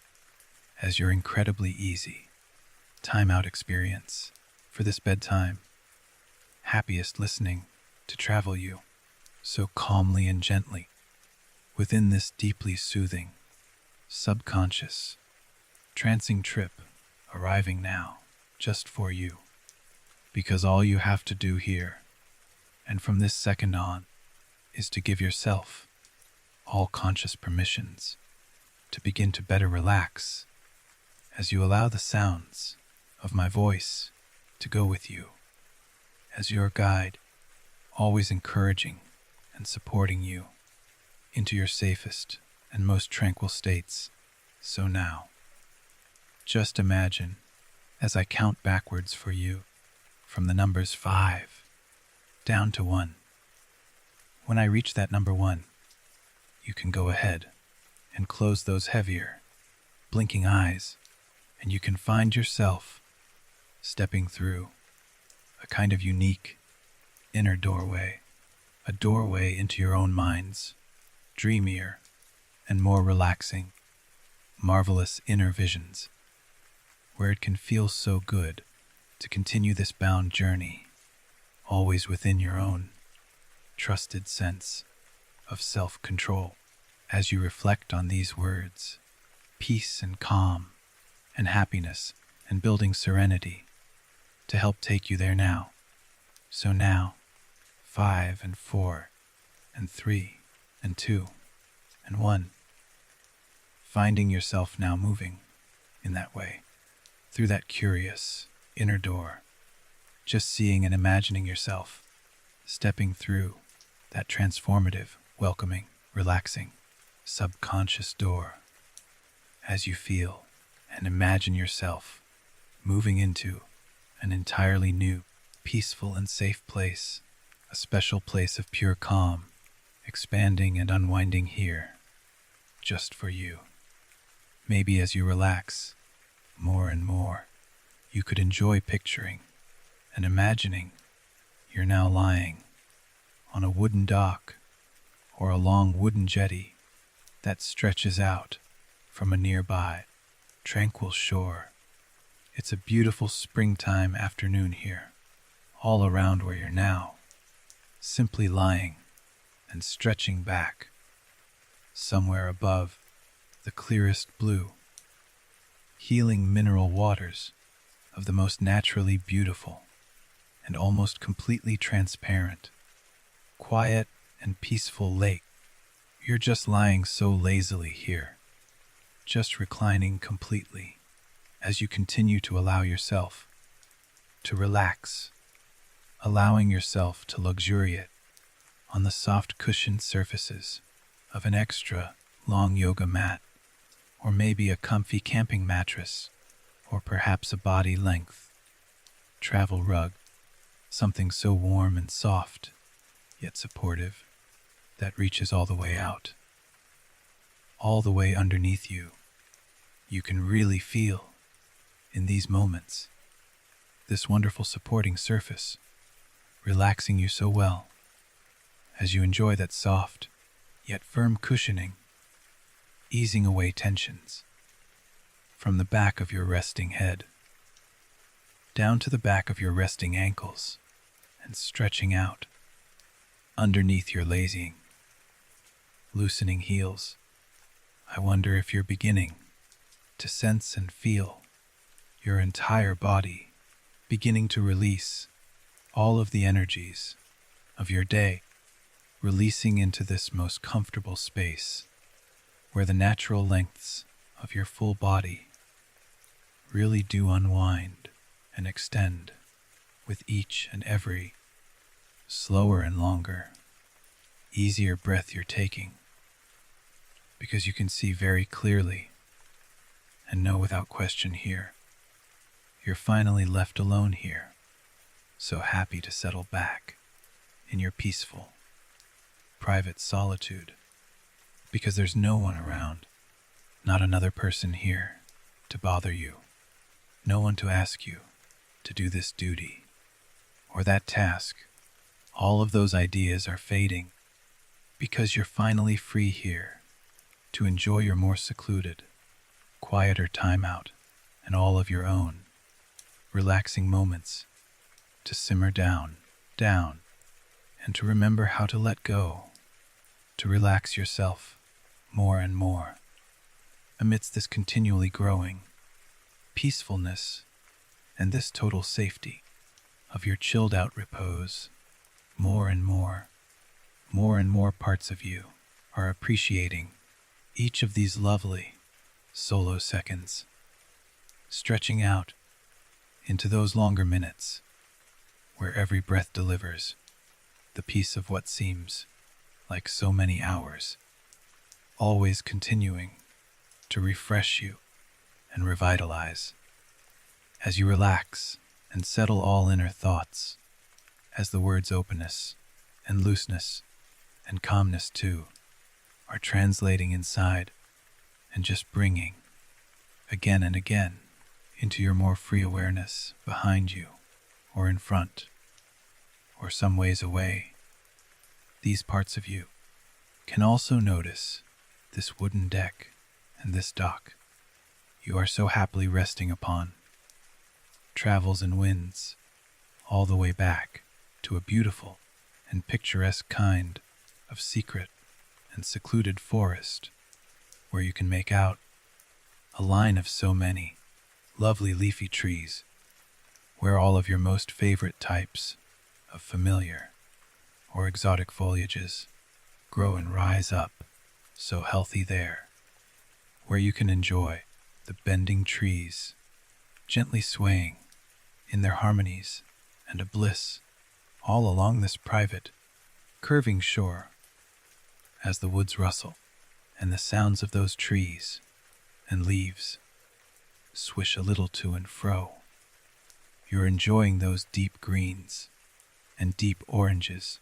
as your incredibly easy time-out experience for this bedtime, happiest listening to travel you so calmly and gently within this deeply soothing, subconscious, trancing trip arriving now just for you, because all you have to do here and from this second on is to give yourself all conscious permissions to begin to better relax as you allow the sounds of my voice to go with you as your guide, always encouraging and supporting you into your safest and most tranquil states. So now, just imagine as I count backwards for you from the numbers 5 down to 1. When I reach that number 1, you can go ahead and close those heavier, blinking eyes, and you can find yourself stepping through a kind of unique inner doorway, a doorway into your own mind's dreamier and more relaxing, marvelous inner visions, where it can feel so good to continue this bound journey, always within your own trusted sense of self-control. As you reflect on these words, peace and calm and happiness and building serenity to help take you there now. So now, 5 and 4 and 3 and 2 and 1, finding yourself now moving in that way through that curious inner door, just seeing and imagining yourself stepping through that transformative, welcoming, relaxing, subconscious door as you feel and imagine yourself moving into an entirely new, peaceful and safe place, a special place of pure calm, expanding and unwinding here, just for you. Maybe as you relax more and more. You could enjoy picturing and imagining you're now lying on a wooden dock or a long wooden jetty that stretches out from a nearby tranquil shore. It's a beautiful springtime afternoon here, all around where you're now, simply lying and stretching back. Somewhere above the clearest blue, healing mineral waters of the most naturally beautiful and almost completely transparent, quiet and peaceful lake. You're just lying so lazily here, just reclining completely as you continue to allow yourself to relax, allowing yourself to luxuriate on the soft cushioned surfaces of an extra long yoga mat, or maybe a comfy camping mattress, or perhaps a body-length travel rug, something so warm and soft, yet supportive, that reaches all the way out, all the way underneath you. You can really feel, in these moments, this wonderful supporting surface, relaxing you so well, as you enjoy that soft, yet firm cushioning, easing away tensions from the back of your resting head, down to the back of your resting ankles, and stretching out underneath your lazying, loosening heels. I wonder if you're beginning to sense and feel your entire body beginning to release all of the energies of your day, releasing into this most comfortable space where the natural lengths of your full body really do unwind and extend with each and every slower and longer, easier breath you're taking, because you can see very clearly and know without question here, you're finally left alone here, so happy to settle back in your peaceful, private solitude, because there's no one around, not another person here to bother you, no one to ask you to do this duty or that task. All of those ideas are fading because you're finally free here to enjoy your more secluded, quieter time out and all of your own relaxing moments to simmer down, and to remember how to let go, to relax yourself more and more amidst this continually growing peacefulness and this total safety of your chilled out repose. More and more parts of you are appreciating each of these lovely solo seconds, stretching out into those longer minutes where every breath delivers the peace of what seems like so many hours, always continuing to refresh you and revitalize as you relax and settle all inner thoughts, as the words openness and looseness and calmness too are translating inside and just bringing again and again into your more free awareness behind you or in front or some ways away. These parts of you can also notice this wooden deck and this dock you are so happily resting upon, travels and winds all the way back to a beautiful and picturesque kind of secret and secluded forest where you can make out a line of so many lovely leafy trees where all of your most favorite types of familiar or exotic foliages grow and rise up so healthy there, where you can enjoy the bending trees gently swaying in their harmonies and a bliss all along this private, curving shore as the woods rustle and the sounds of those trees and leaves swish a little to and fro. You're enjoying those deep greens and deep oranges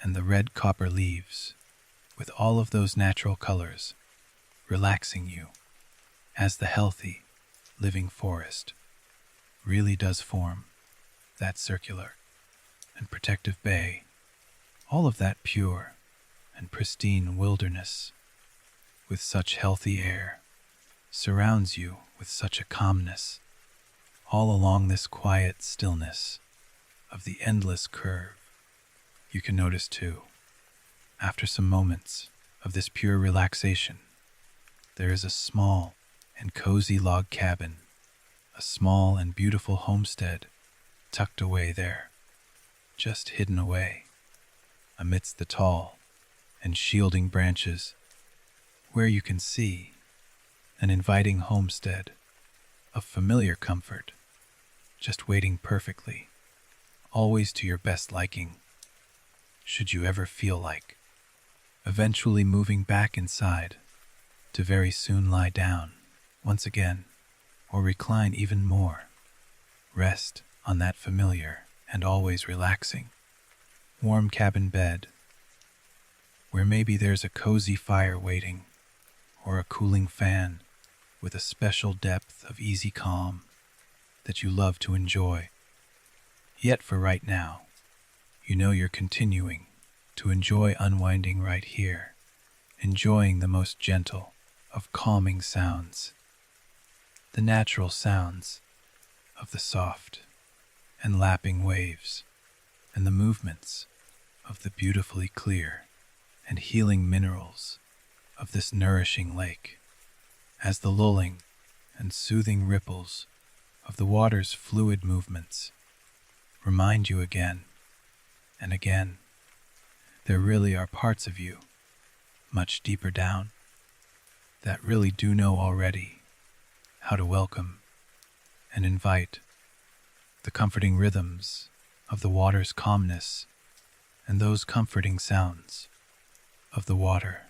and the red copper leaves with all of those natural colors relaxing you as the healthy, living forest really does form that circular and protective bay, all of that pure and pristine wilderness with such healthy air surrounds you with such a calmness all along this quiet stillness of the endless curve. You can notice too, after some moments of this pure relaxation, there is a small and cozy log cabin, a small and beautiful homestead tucked away there, just hidden away amidst the tall and shielding branches, where you can see an inviting homestead of familiar comfort, just waiting perfectly, always to your best liking, should you ever feel like eventually moving back inside to very soon lie down once again, or recline even more, rest on that familiar and always relaxing warm cabin bed, where maybe there's a cozy fire waiting, or a cooling fan with a special depth of easy calm that you love to enjoy. Yet for right now, you know you're continuing to enjoy unwinding right here, enjoying the most gentle of calming sounds, the natural sounds of the soft and lapping waves, and the movements of the beautifully clear and healing minerals of this nourishing lake, as the lulling and soothing ripples of the water's fluid movements remind you again and again there really are parts of you much deeper down that really do know already how to welcome and invite the comforting rhythms of the water's calmness and those comforting sounds of the water,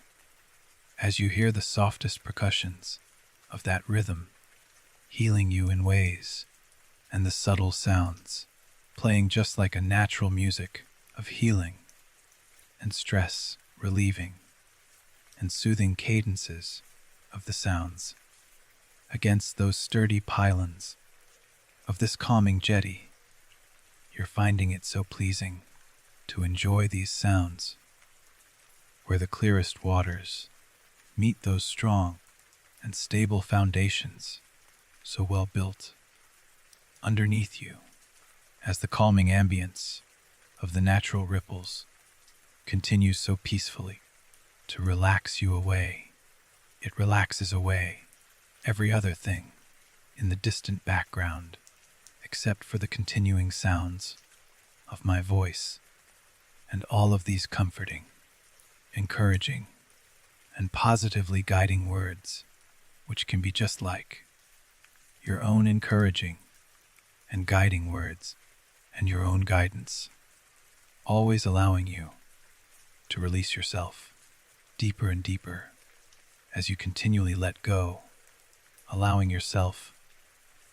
as you hear the softest percussions of that rhythm healing you in ways, and the subtle sounds playing just like a natural music of healing and stress relieving and soothing cadences of the sounds against those sturdy pylons of this calming jetty. You're finding it so pleasing to enjoy these sounds, where the clearest waters meet those strong and stable foundations so well built underneath you, as the calming ambience of the natural ripples continues so peacefully to relax you away. It relaxes away every other thing in the distant background, except for the continuing sounds of my voice and all of these comforting, encouraging, and positively guiding words, which can be just like your own encouraging and guiding words and your own guidance, always allowing you to release yourself deeper and deeper as you continually let go, allowing yourself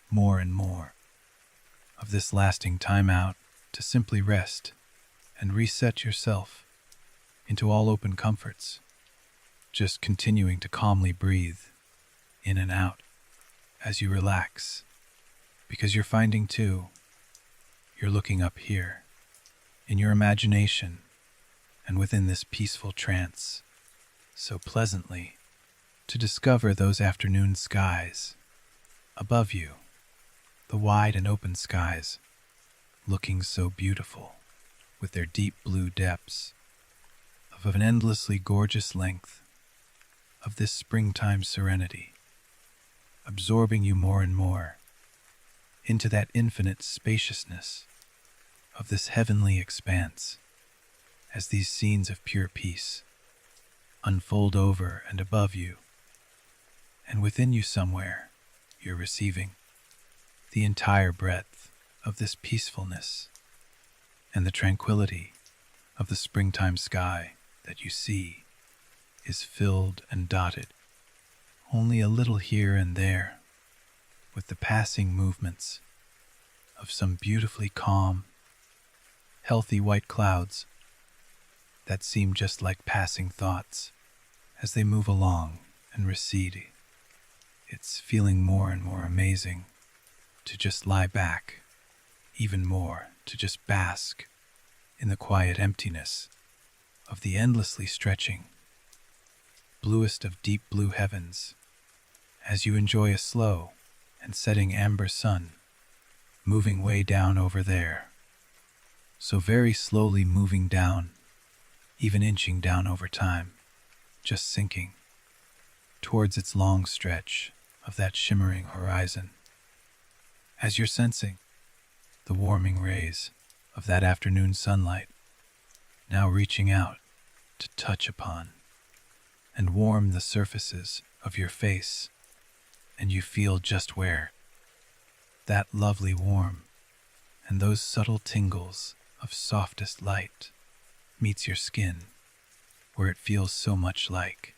more and more of this lasting time out to simply rest and reset yourself into all open comforts, just continuing to calmly breathe in and out as you relax, because you're finding too, you're looking up here in your imagination and within this peaceful trance so pleasantly to discover those afternoon skies above you, the wide and open skies looking so beautiful with their deep blue depths of an endlessly gorgeous length of this springtime serenity, absorbing you more and more into that infinite spaciousness of this heavenly expanse, as these scenes of pure peace unfold over and above you, and within you somewhere you're receiving the entire breadth of this peacefulness and the tranquility of the springtime sky that you see is filled and dotted only a little here and there with the passing movements of some beautifully calm, healthy white clouds that seem just like passing thoughts as they move along and recede It's feeling more and more amazing to just lie back, even more to just bask in the quiet emptiness of the endlessly stretching, bluest of deep blue heavens, as you enjoy a slow and setting amber sun moving way down over there. So very slowly moving down, even inching down over time, just sinking towards its long stretch of that shimmering horizon. As you're sensing the warming rays of that afternoon sunlight now reaching out to touch upon and warm the surfaces of your face, and you feel just where that lovely warm and those subtle tingles of softest light meets your skin, where it feels so much like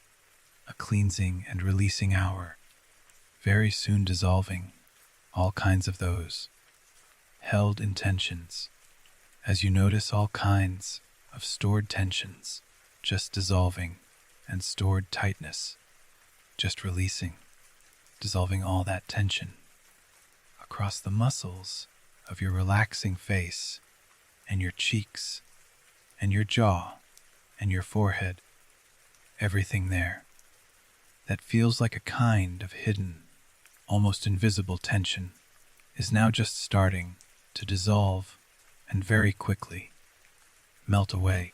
a cleansing and releasing hour, very soon dissolving all kinds of those held intentions, as you notice all kinds of stored tensions just dissolving, and stored tightness just releasing, dissolving all that tension across the muscles of your relaxing face and your cheeks and your jaw and your forehead, everything there that feels like a kind of hidden, almost invisible tension is now just starting to dissolve and very quickly melt away,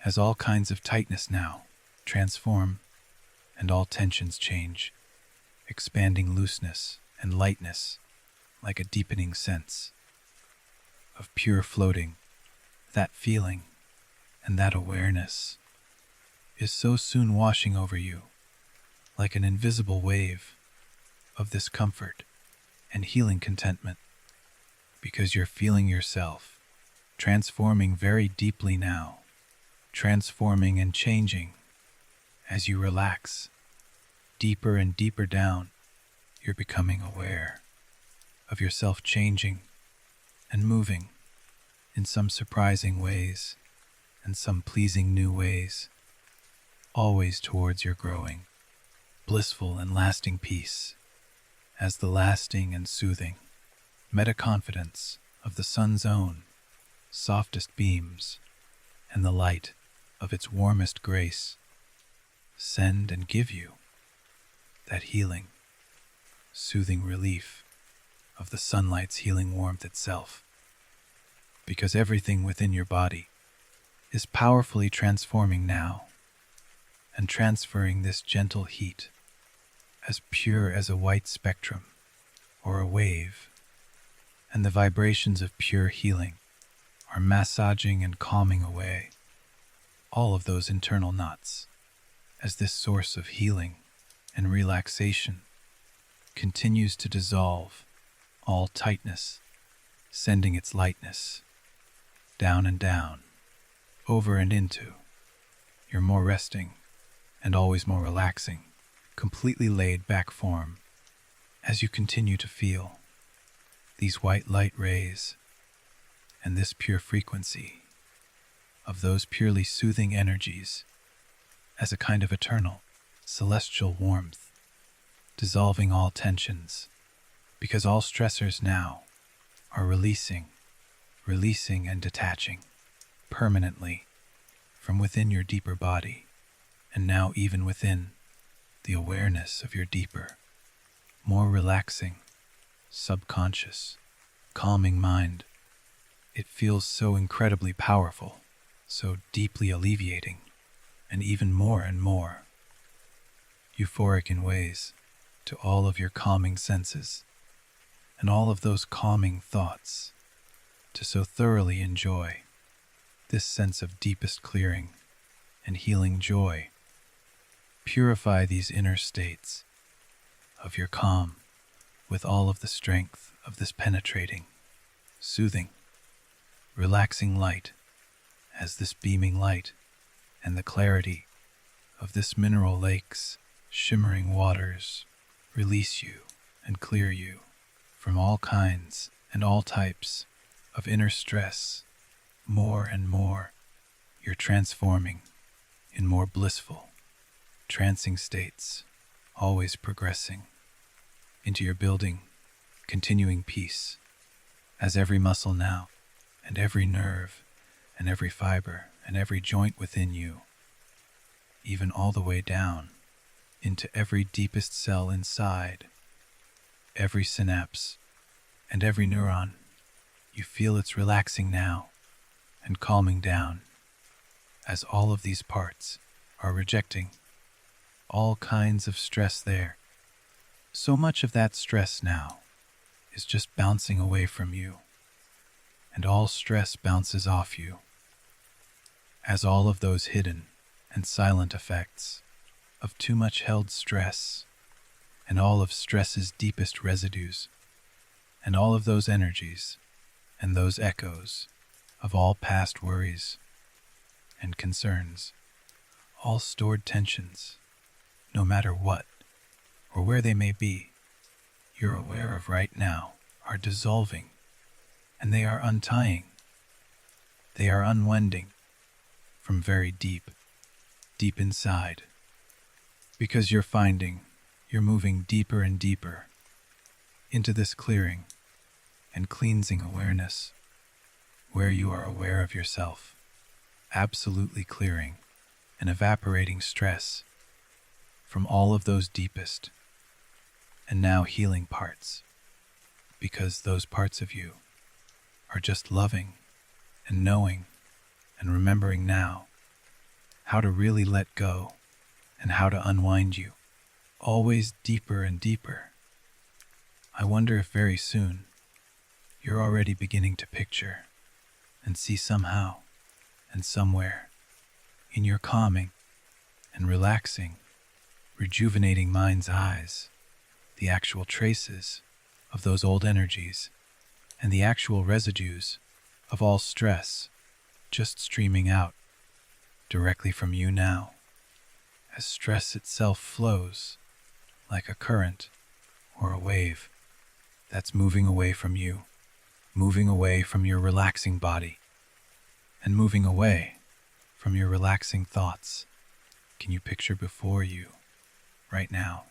as all kinds of tightness now transform and all tensions change, expanding looseness and lightness like a deepening sense of pure floating. That feeling and that awareness is so soon washing over you like an invisible wave of this comfort and healing contentment, because you're feeling yourself transforming very deeply now, transforming and changing as you relax deeper and deeper down. You're becoming aware of yourself changing and moving in some surprising ways and some pleasing new ways, always towards your growing, blissful and lasting peace, as the lasting and soothing meta-confidence of the sun's own softest beams and the light of its warmest grace send and give you that healing, soothing relief of the sunlight's healing warmth itself, because everything within your body is powerfully transforming now and transferring this gentle heat as pure as a white spectrum or a wave, and the vibrations of pure healing are massaging and calming away all of those internal knots, as this source of healing and relaxation continues to dissolve all tightness, sending its lightness down and down, over and into your more resting and always more relaxing, completely laid back form, as you continue to feel these white light rays and this pure frequency of those purely soothing energies as a kind of eternal, celestial warmth, dissolving all tensions, because all stressors now are releasing and detaching permanently from within your deeper body, and now even within the awareness of your deeper, more relaxing, subconscious, calming mind. It feels so incredibly powerful, so deeply alleviating, and even more and more euphoric in ways to all of your calming senses and all of those calming thoughts, to so thoroughly enjoy this sense of deepest clearing and healing joy. Purify these inner states of your calm with all of the strength of this penetrating, soothing, relaxing light, as this beaming light and the clarity of this mineral lake's shimmering waters release you and clear you from all kinds and all types of inner stress. More and more, you're transforming in more blissful, trancing states always progressing into your building, continuing peace, as every muscle now, and every nerve, and every fiber, and every joint within you, even all the way down into every deepest cell inside, every synapse, and every neuron, you feel it's relaxing now and calming down, as all of these parts are rejecting all kinds of stress there. So much of that stress now is just bouncing away from you, and all stress bounces off you, as all of those hidden and silent effects of too much held stress, and all of stress's deepest residues, and all of those energies and those echoes of all past worries and concerns, all stored tensions, no matter what or where they may be, you're aware of right now, are dissolving, and they are untying. They are unwinding from very deep, deep inside, because you're finding you're moving deeper and deeper into this clearing and cleansing awareness, where you are aware of yourself, absolutely clearing and evaporating stress from all of those deepest and now healing parts, because those parts of you are just loving and knowing and remembering now how to really let go and how to unwind you, always deeper and deeper. I wonder if very soon you're already beginning to picture and see somehow and somewhere in your calming and relaxing, rejuvenating mind's eyes, the actual traces of those old energies and the actual residues of all stress just streaming out directly from you now, as stress itself flows like a current or a wave that's moving away from you, moving away from your relaxing body, and moving away from your relaxing thoughts. Can you picture before you, right now,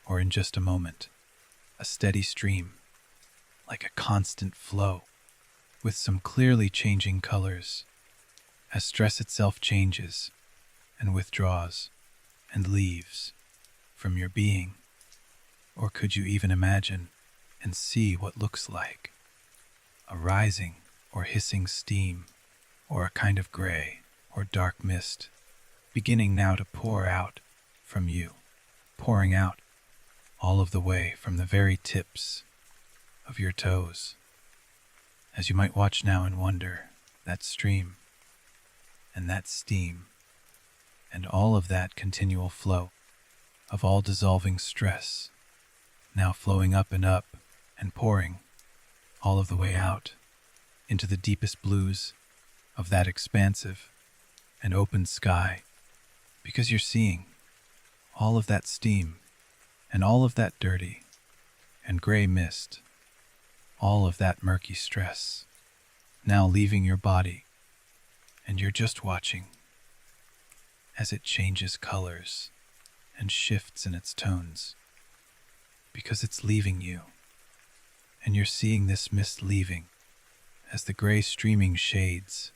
or in just a moment, a steady stream, like a constant flow, with some clearly changing colors, as stress itself changes and withdraws and leaves from your being? Or could you even imagine and see what looks like a rising or hissing steam, or a kind of gray or dark mist, beginning now to pour out from you, pouring out all of the way from the very tips of your toes, as you might watch now and wonder, that stream and that steam and all of that continual flow of all dissolving stress, now flowing up and pouring all of the way out into the deepest blues of that expansive and open sky, because you're seeing all of that steam and all of that dirty and gray mist, all of that murky stress now leaving your body, and you're just watching as it changes colors and shifts in its tones, because it's leaving you, and you're seeing this mist leaving as the gray streaming shades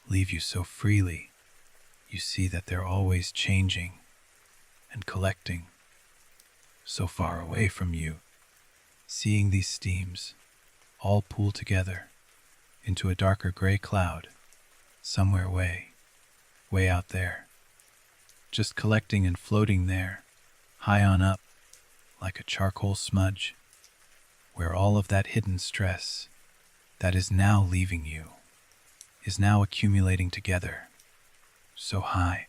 leave you so freely. You see that they're always changing and collecting so far away from you, seeing these steams all pool together into a darker gray cloud somewhere way out there, just collecting and floating there, high on up, like a charcoal smudge, where all of that hidden stress that is now leaving you is now accumulating together so high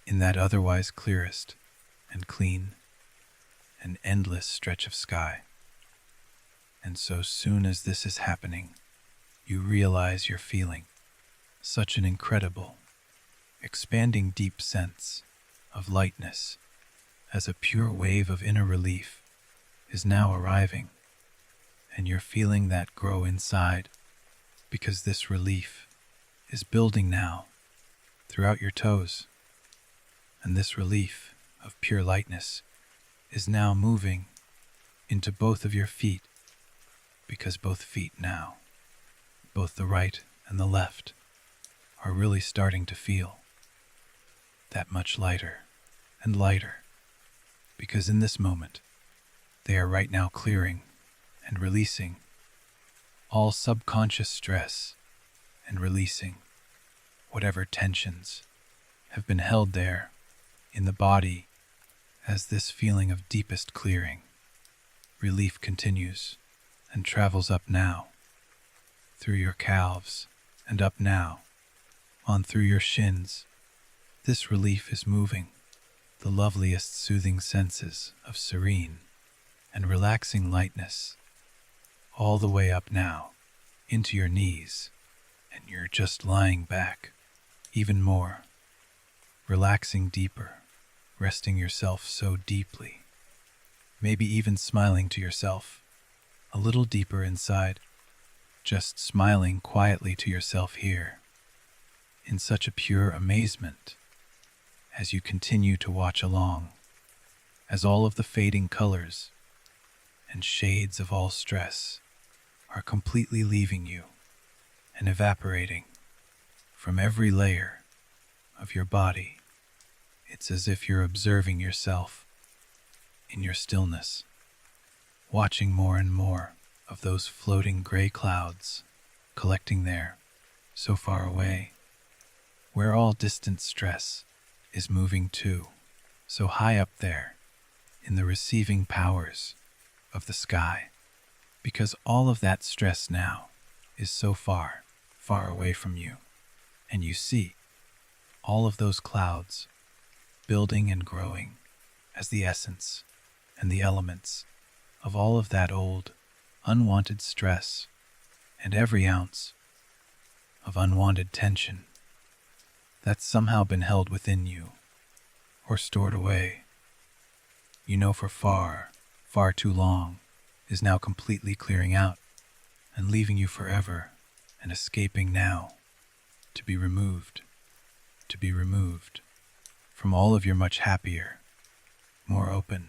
in that otherwise clearest and clean and endless stretch of sky. And so soon as this is happening, you realize you're feeling such an incredible, expanding deep sense of lightness, as a pure wave of inner relief is now arriving, and you're feeling that grow inside, because this relief is building now throughout your toes, and this relief of pure lightness is now moving into both of your feet, because both feet now, both the right and the left, are really starting to feel that much lighter and lighter, because in this moment, they are right now clearing and releasing all subconscious stress and releasing whatever tensions have been held there in the body. As this feeling of deepest clearing, relief continues and travels up now, through your calves, and up now, on through your shins. This relief is moving the loveliest soothing senses of serene and relaxing lightness all the way up now into your knees, and you're just lying back even more, relaxing deeper, resting yourself so deeply, maybe even smiling to yourself a little deeper inside, just smiling quietly to yourself here in such a pure amazement as you continue to watch along, as all of the fading colors and shades of all stress are completely leaving you and evaporating from every layer of your body. It's as if you're observing yourself in your stillness, watching more and more of those floating gray clouds collecting there, so far away, where all distant stress is moving to, so high up there in the receiving powers of the sky, because all of that stress now is so far, far away from you, and you see all of those clouds building and growing as the essence and the elements of all of that old, unwanted stress and every ounce of unwanted tension that's somehow been held within you or stored away, you know, for far, far too long, is now completely clearing out and leaving you forever and escaping now to be removed from all of your much happier, more open,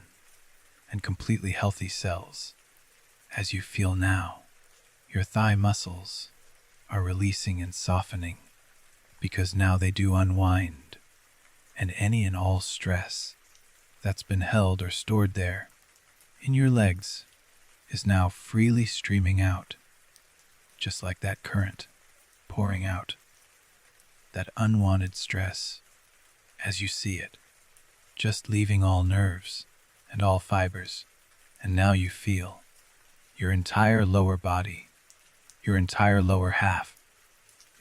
and completely healthy cells. As you feel now, your thigh muscles are releasing and softening, because now they do unwind, and any and all stress that's been held or stored there in your legs is now freely streaming out, just like that current pouring out that unwanted stress as you see it, just leaving all nerves and all fibers. And now you feel your entire lower body, your entire lower half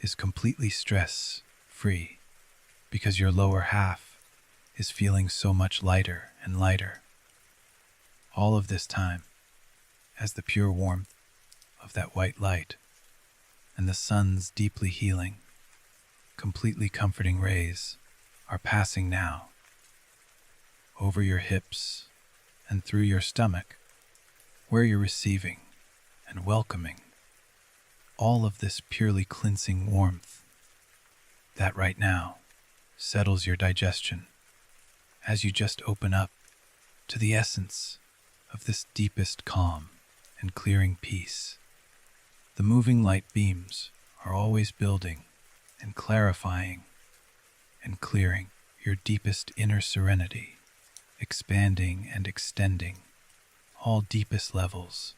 is completely stress-free, because your lower half is feeling so much lighter and lighter. All of this time, as the pure warmth of that white light and the sun's deeply healing, completely comforting rays are passing now over your hips and through your stomach, where you're receiving and welcoming all of this purely cleansing warmth that right now settles your digestion as you just open up to the essence of this deepest calm and clearing peace. The moving light beams are always building and clarifying and clearing your deepest inner serenity, expanding and extending all deepest levels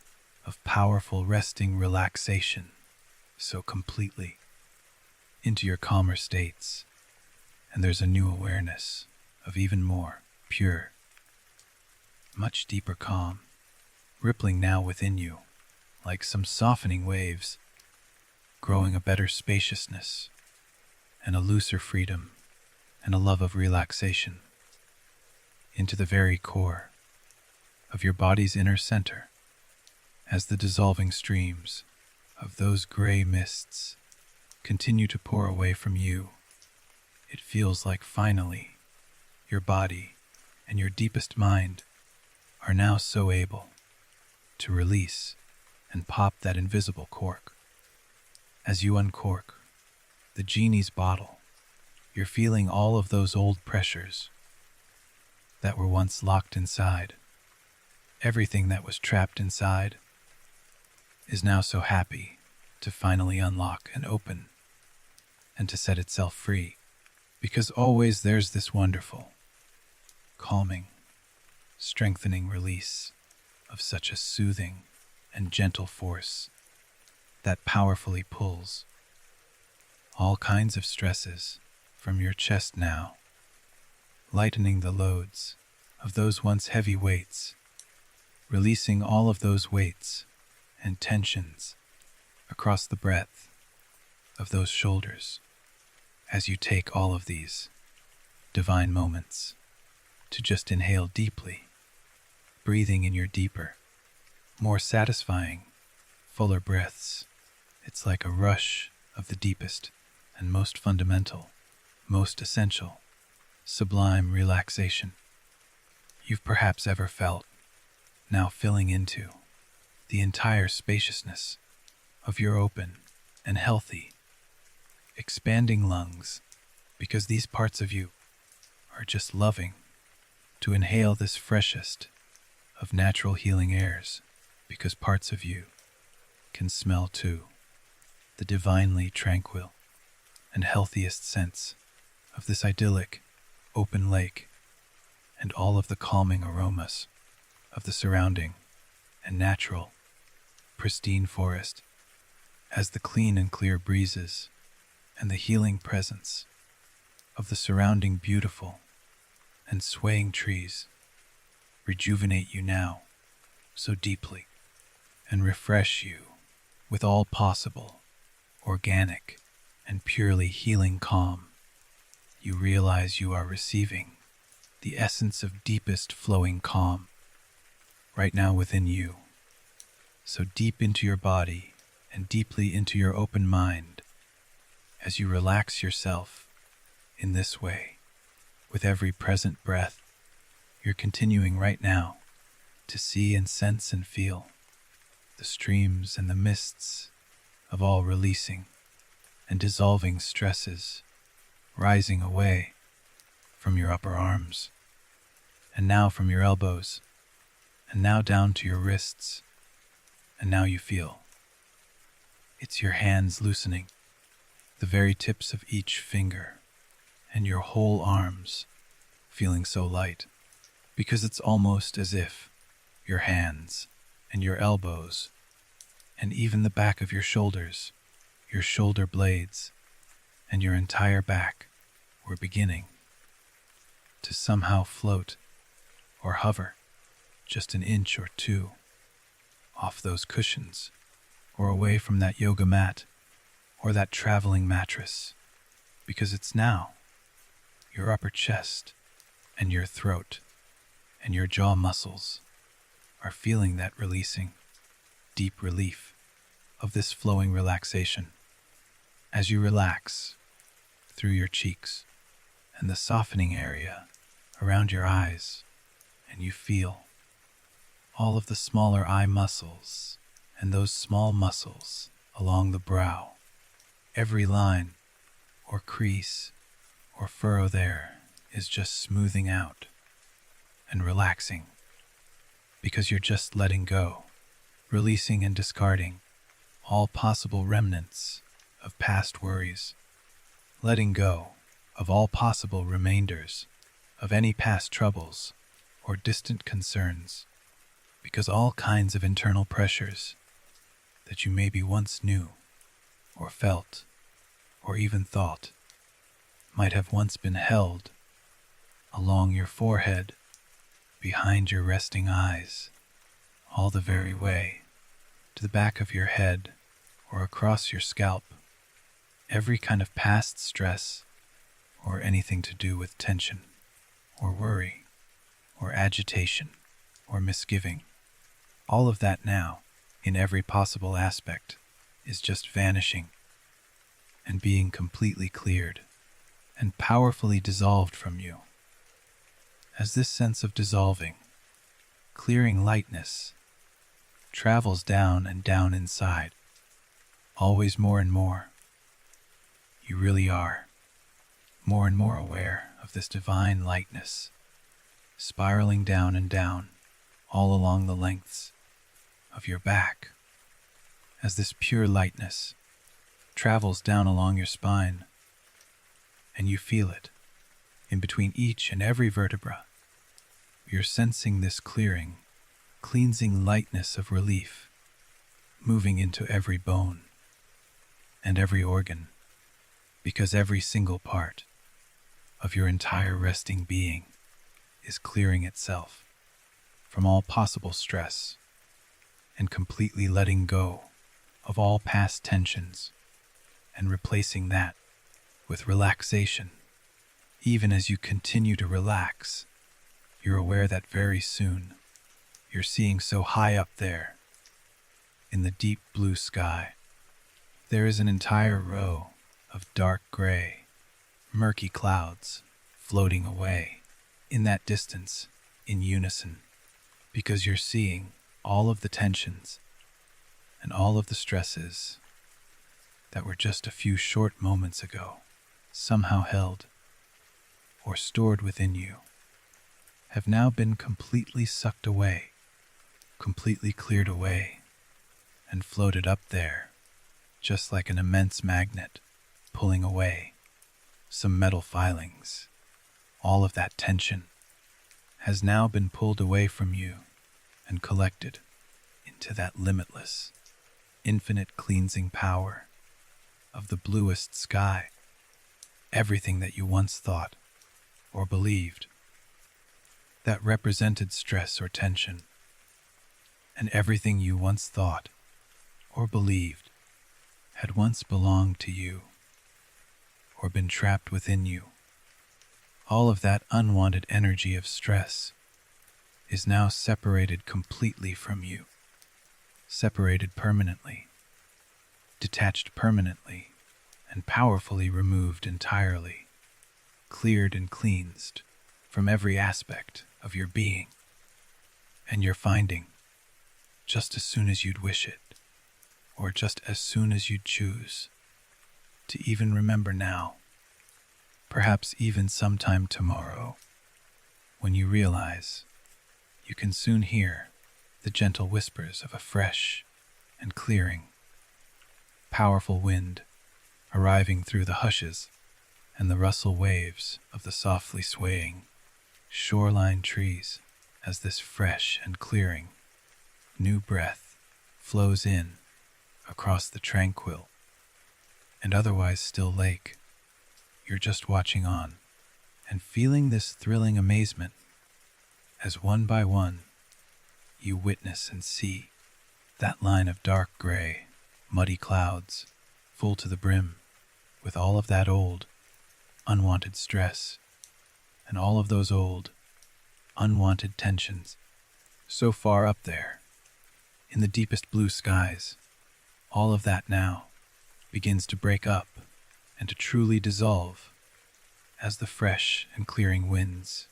of powerful resting relaxation so completely into your calmer states. And there's a new awareness of even more pure, much deeper calm, rippling now within you like some softening waves, growing a better spaciousness and a looser freedom and a love of relaxation into the very core of your body's inner center. As the dissolving streams of those gray mists continue to pour away from you, it feels like finally your body and your deepest mind are now so able to release and pop that invisible cork. As you uncork the genie's bottle, you're feeling all of those old pressures that were once locked inside. Everything that was trapped inside is now so happy to finally unlock and open and to set itself free, because always there's this wonderful, calming, strengthening release of such a soothing and gentle force that powerfully pulls all kinds of stresses from your chest now, lightening the loads of those once heavy weights, releasing all of those weights and tensions across the breadth of those shoulders as you take all of these divine moments to just inhale deeply, breathing in your deeper, more satisfying, fuller breaths. It's like a rush of the deepest and most fundamental, most essential, sublime relaxation you've perhaps ever felt, now filling into the entire spaciousness of your open and healthy, expanding lungs, because these parts of you are just loving to inhale this freshest of natural healing airs, because parts of you can smell too the divinely tranquil and healthiest sense of this idyllic, open lake and all of the calming aromas of the surrounding and natural, pristine forest, as the clean and clear breezes and the healing presence of the surrounding beautiful and swaying trees rejuvenate you now so deeply and refresh you with all possible, organic, and purely healing calm. You realize you are receiving the essence of deepest flowing calm right now within you, so deep into your body and deeply into your open mind as you relax yourself in this way. With every present breath, you're continuing right now to see and sense and feel the streams and the mists of all releasing and dissolving stresses rising away from your upper arms, and now from your elbows, and now down to your wrists, and now you feel it's your hands loosening, the very tips of each finger, and your whole arms feeling so light, because it's almost as if your hands and your elbows and even the back of your shoulders, your shoulder blades, and your entire back were beginning to somehow float or hover just an inch or two off those cushions or away from that yoga mat or that traveling mattress, because it's now your upper chest and your throat and your jaw muscles are feeling that releasing, deep relief of this flowing relaxation as you relax through your cheeks and the softening area around your eyes, and you feel all of the smaller eye muscles and those small muscles along the brow. Every line or crease or furrow there is just smoothing out and relaxing, because you're just letting go, releasing and discarding all possible remnants of past worries, letting go of all possible remainders of any past troubles or distant concerns, because all kinds of internal pressures that you maybe once knew or felt or even thought might have once been held along your forehead, behind your resting eyes, all the very way to the back of your head or across your scalp. Every kind of past stress or anything to do with tension or worry or agitation or misgiving, all of that now, in every possible aspect, is just vanishing and being completely cleared and powerfully dissolved from you. As this sense of dissolving, clearing lightness travels down and down inside, always more and more, you really are more and more aware of this divine lightness spiraling down and down, all along the lengths of your back, as this pure lightness travels down along your spine, and you feel it in between each and every vertebra. You're sensing this clearing, cleansing lightness of relief, moving into every bone and every organ, because every single part of your entire resting being is clearing itself from all possible stress and completely letting go of all past tensions and replacing that with relaxation. Even as you continue to relax, you're aware that very soon you're seeing so high up there in the deep blue sky, there is an entire row of dark gray, murky clouds floating away in that distance in unison, because you're seeing all of the tensions and all of the stresses that were just a few short moments ago somehow held or stored within you have now been completely sucked away, completely cleared away, and floated up there, just like an immense magnet pulling away some metal filings. All of that tension has now been pulled away from you and collected into that limitless, infinite cleansing power of the bluest sky. Everything that you once thought or believed that represented stress or tension, and everything you once thought or believed had once belonged to you or been trapped within you, all of that unwanted energy of stress is now separated completely from you, separated permanently, detached permanently, and powerfully removed entirely, cleared and cleansed from every aspect of your being. And you're finding, just as soon as you'd wish it, or just as soon as you'd choose to even remember now, perhaps even sometime tomorrow, when you realize you can soon hear the gentle whispers of a fresh and clearing, powerful wind arriving through the hushes and the rustle waves of the softly swaying shoreline trees, as this fresh and clearing new breath flows in across the tranquil and otherwise still lake. You're just watching on and feeling this thrilling amazement as one by one you witness and see that line of dark gray, muddy clouds full to the brim with all of that old, unwanted stress and all of those old, unwanted tensions so far up there in the deepest blue skies. All of that now begins to break up and to truly dissolve as the fresh and clearing winds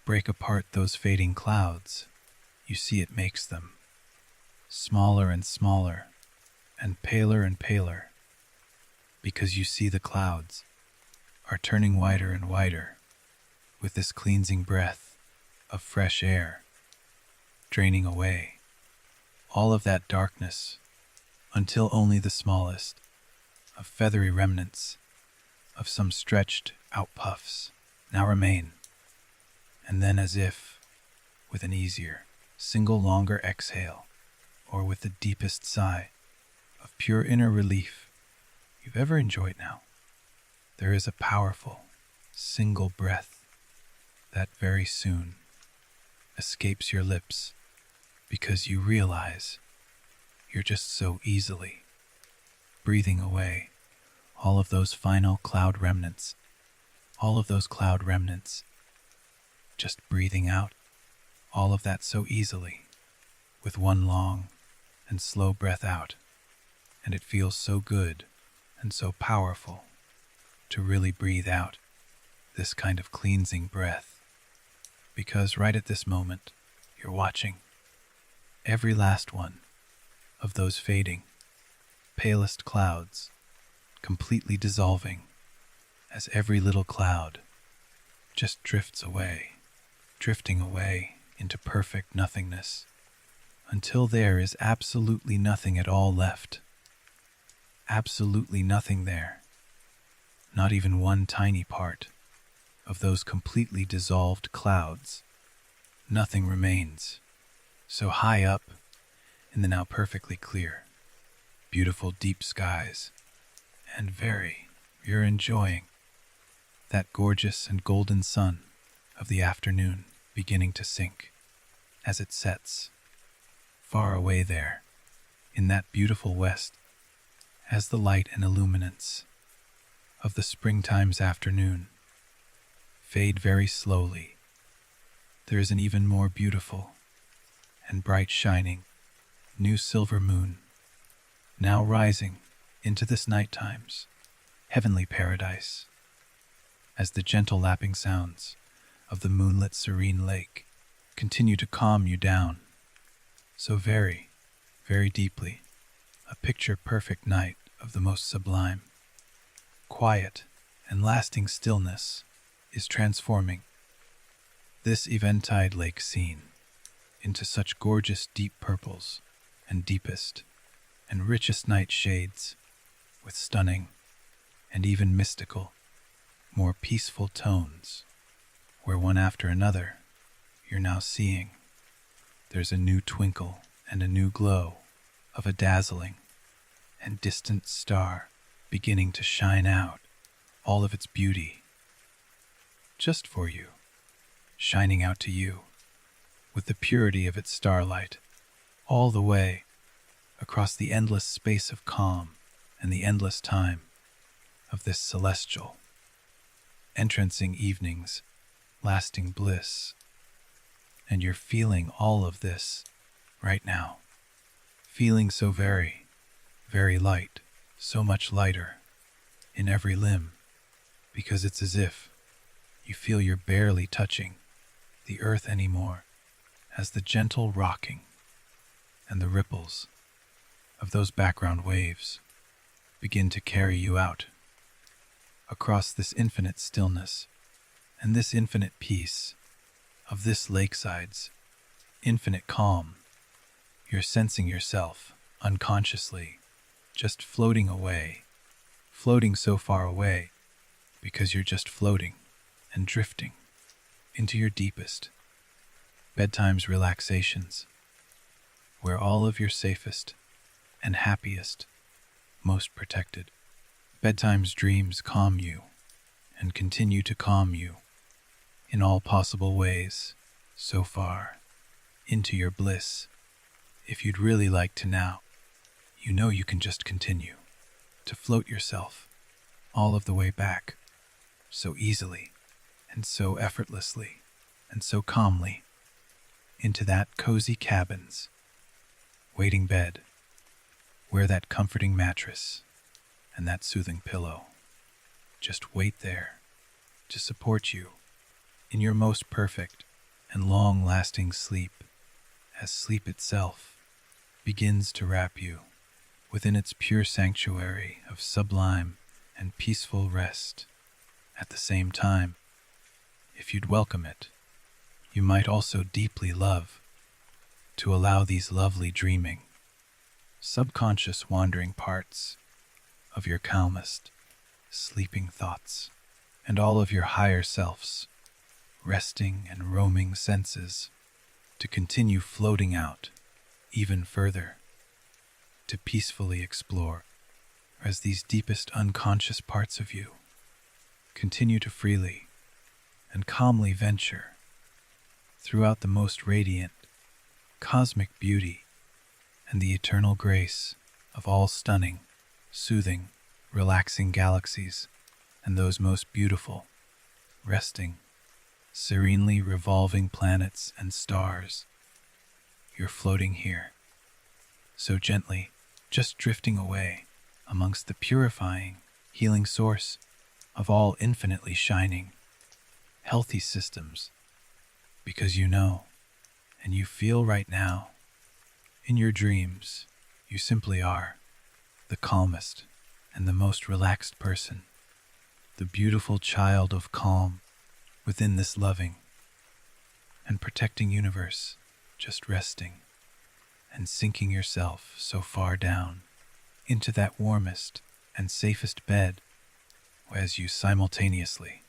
break apart those fading clouds. You see it makes them smaller and smaller and paler, because you see the clouds are turning wider and wider with this cleansing breath of fresh air, draining away all of that darkness until only the smallest of feathery remnants of some stretched out puffs now remain. And then, as if with an easier, single longer exhale, or with the deepest sigh of pure inner relief you've ever enjoyed now, there is a powerful, single breath that very soon escapes your lips, because you realize you're just so easily breathing away all of those final cloud remnants, all of those cloud remnants, just breathing out all of that so easily with one long and slow breath out. And it feels so good and so powerful to really breathe out this kind of cleansing breath, because right at this moment you're watching every last one of those fading, palest clouds completely dissolving, as every little cloud just drifts away drifting away into perfect nothingness until there is absolutely nothing at all left. Absolutely nothing there. Not even one tiny part of those completely dissolved clouds. Nothing remains. So high up in the now perfectly clear, beautiful deep skies, and you're enjoying that gorgeous and golden sun of the afternoon beginning to sink as it sets far away there in that beautiful west as the light and illuminance of the springtime's afternoon fade very slowly. There is an even more beautiful and bright shining new silver moon now rising into this nighttime's heavenly paradise as the gentle lapping sounds of the moonlit serene lake continue to calm you down so very, very deeply. A picture-perfect night of the most sublime, quiet, and lasting stillness is transforming this eventide lake scene into such gorgeous deep purples and deepest and richest night shades with stunning and even mystical, more peaceful tones, where one after another you're now seeing there's a new twinkle and a new glow of a dazzling and distant star beginning to shine out all of its beauty just for you, shining out to you with the purity of its starlight all the way across the endless space of calm and the endless time of this celestial, entrancing evening's lasting bliss. And you're feeling all of this right now, feeling so very, very light, so much lighter in every limb, because it's as if you feel you're barely touching the earth anymore as the gentle rocking and the ripples of those background waves begin to carry you out across this infinite stillness and this infinite peace of this lakeside's infinite calm. You're sensing yourself unconsciously just floating away, floating so far away because you're just floating and drifting into your deepest bedtime's relaxations, where all of your safest and happiest, most protected bedtime's dreams calm you and continue to calm you in all possible ways so far into your bliss. If you'd really like to now, you know you can just continue to float yourself all of the way back so easily and so effortlessly and so calmly into that cozy cabin's waiting bed where that comforting mattress and that soothing pillow just wait there to support you in your most perfect and long-lasting sleep, as sleep itself begins to wrap you within its pure sanctuary of sublime and peaceful rest. At the same time, if you'd welcome it, you might also deeply love to allow these lovely dreaming, subconscious wandering parts of your calmest, sleeping thoughts and all of your higher selves, resting and roaming senses, to continue floating out even further, to peacefully explore as these deepest unconscious parts of you continue to freely and calmly venture throughout the most radiant, cosmic beauty and the eternal grace of all stunning, soothing, relaxing galaxies and those most beautiful, resting, serenely revolving planets and stars. You're floating here, so gently, just drifting away amongst the purifying, healing source of all infinitely shining, healthy systems, because you know, and you feel right now, in your dreams, you simply are the calmest and the most relaxed person, the beautiful child of calm within this loving, and protecting universe, just resting and sinking yourself so far down into that warmest and safest bed as you simultaneously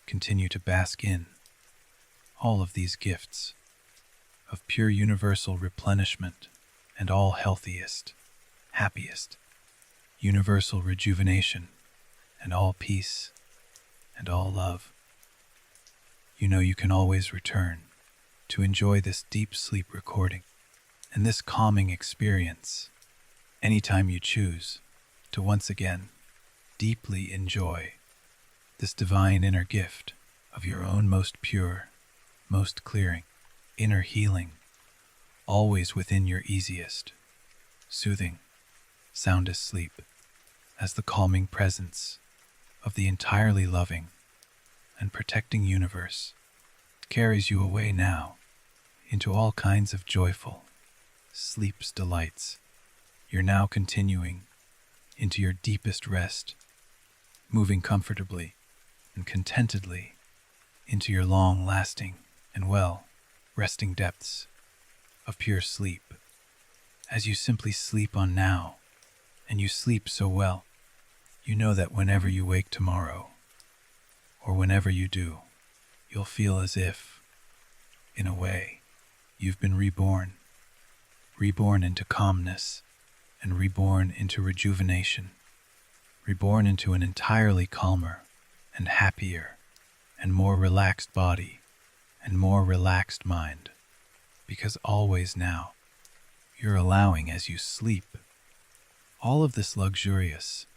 continue to bask in all of these gifts of pure universal replenishment and all healthiest, happiest, universal rejuvenation and all peace and all love. You know you can always return to enjoy this deep sleep recording and this calming experience anytime you choose to once again deeply enjoy this divine inner gift of your own most pure, most clearing, inner healing, always within your easiest, soothing, soundest sleep, as the calming presence of the entirely loving and protecting universe carries you away now into all kinds of joyful sleep's delights. You're now continuing into your deepest rest, moving comfortably and contentedly into your long-lasting and resting depths of pure sleep. As you simply sleep on now, and you sleep so well, you know that whenever you wake tomorrow, or whenever you do, you'll feel as if, in a way, you've been reborn into calmness, and reborn into rejuvenation, reborn into an entirely calmer and happier and more relaxed body and more relaxed mind, because always now you're allowing, as you sleep, all of this luxurious,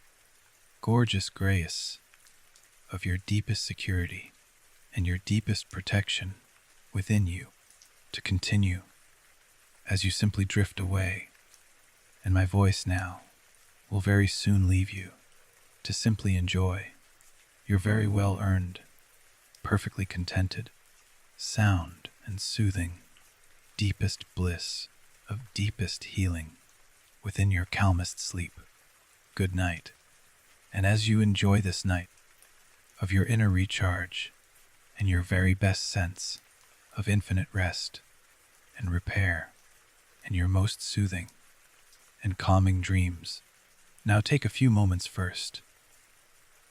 gorgeous grace of your deepest security and your deepest protection within you to continue as you simply drift away. And my voice now will very soon leave you to simply enjoy your very well-earned, perfectly contented, sound and soothing, deepest bliss of deepest healing within your calmest sleep. Good night. And as you enjoy this night of your inner recharge and your very best sense of infinite rest and repair and your most soothing and calming dreams, now take a few moments first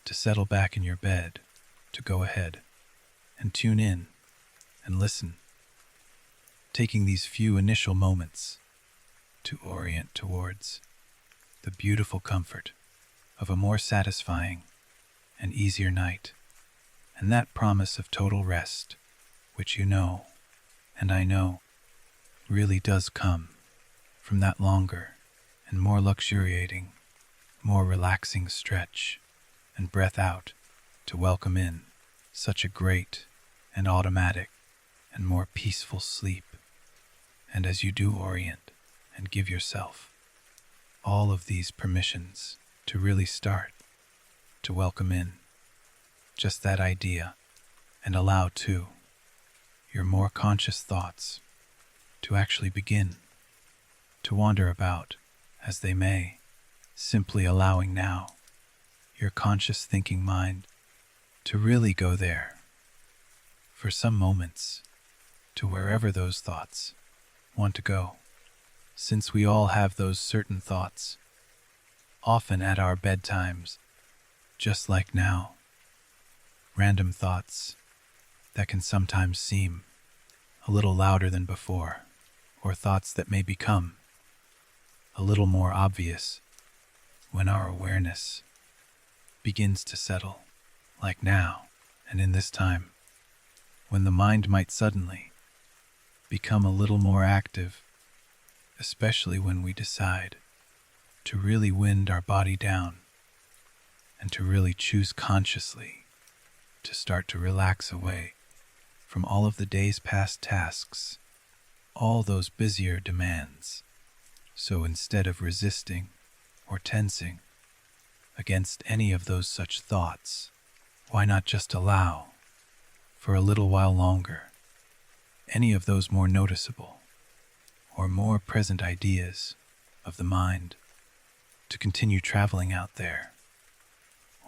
to settle back in your bed, to go ahead and tune in and listen, taking these few initial moments to orient towards the beautiful comfort of a more satisfying and easier night, and that promise of total rest, which you know, and I know, really does come from that longer and more luxuriating, more relaxing stretch and breath out to welcome in such a great and automatic and more peaceful sleep. And as you do orient and give yourself all of these permissions to really start to welcome in just that idea and allow too your more conscious thoughts to actually begin to wander about as they may, simply allowing now your conscious thinking mind to really go there for some moments to wherever those thoughts want to go, since we all have those certain thoughts, often at our bedtimes, just like now, random thoughts that can sometimes seem a little louder than before, or thoughts that may become a little more obvious when our awareness begins to settle, like now and in this time, when the mind might suddenly become a little more active, especially when we decide to really wind our body down and to really choose consciously to start to relax away from all of the day's past tasks, all those busier demands. So instead of resisting or tensing against any of those such thoughts, why not just allow, for a little while longer, any of those more noticeable or more present ideas of the mind to continue traveling out there,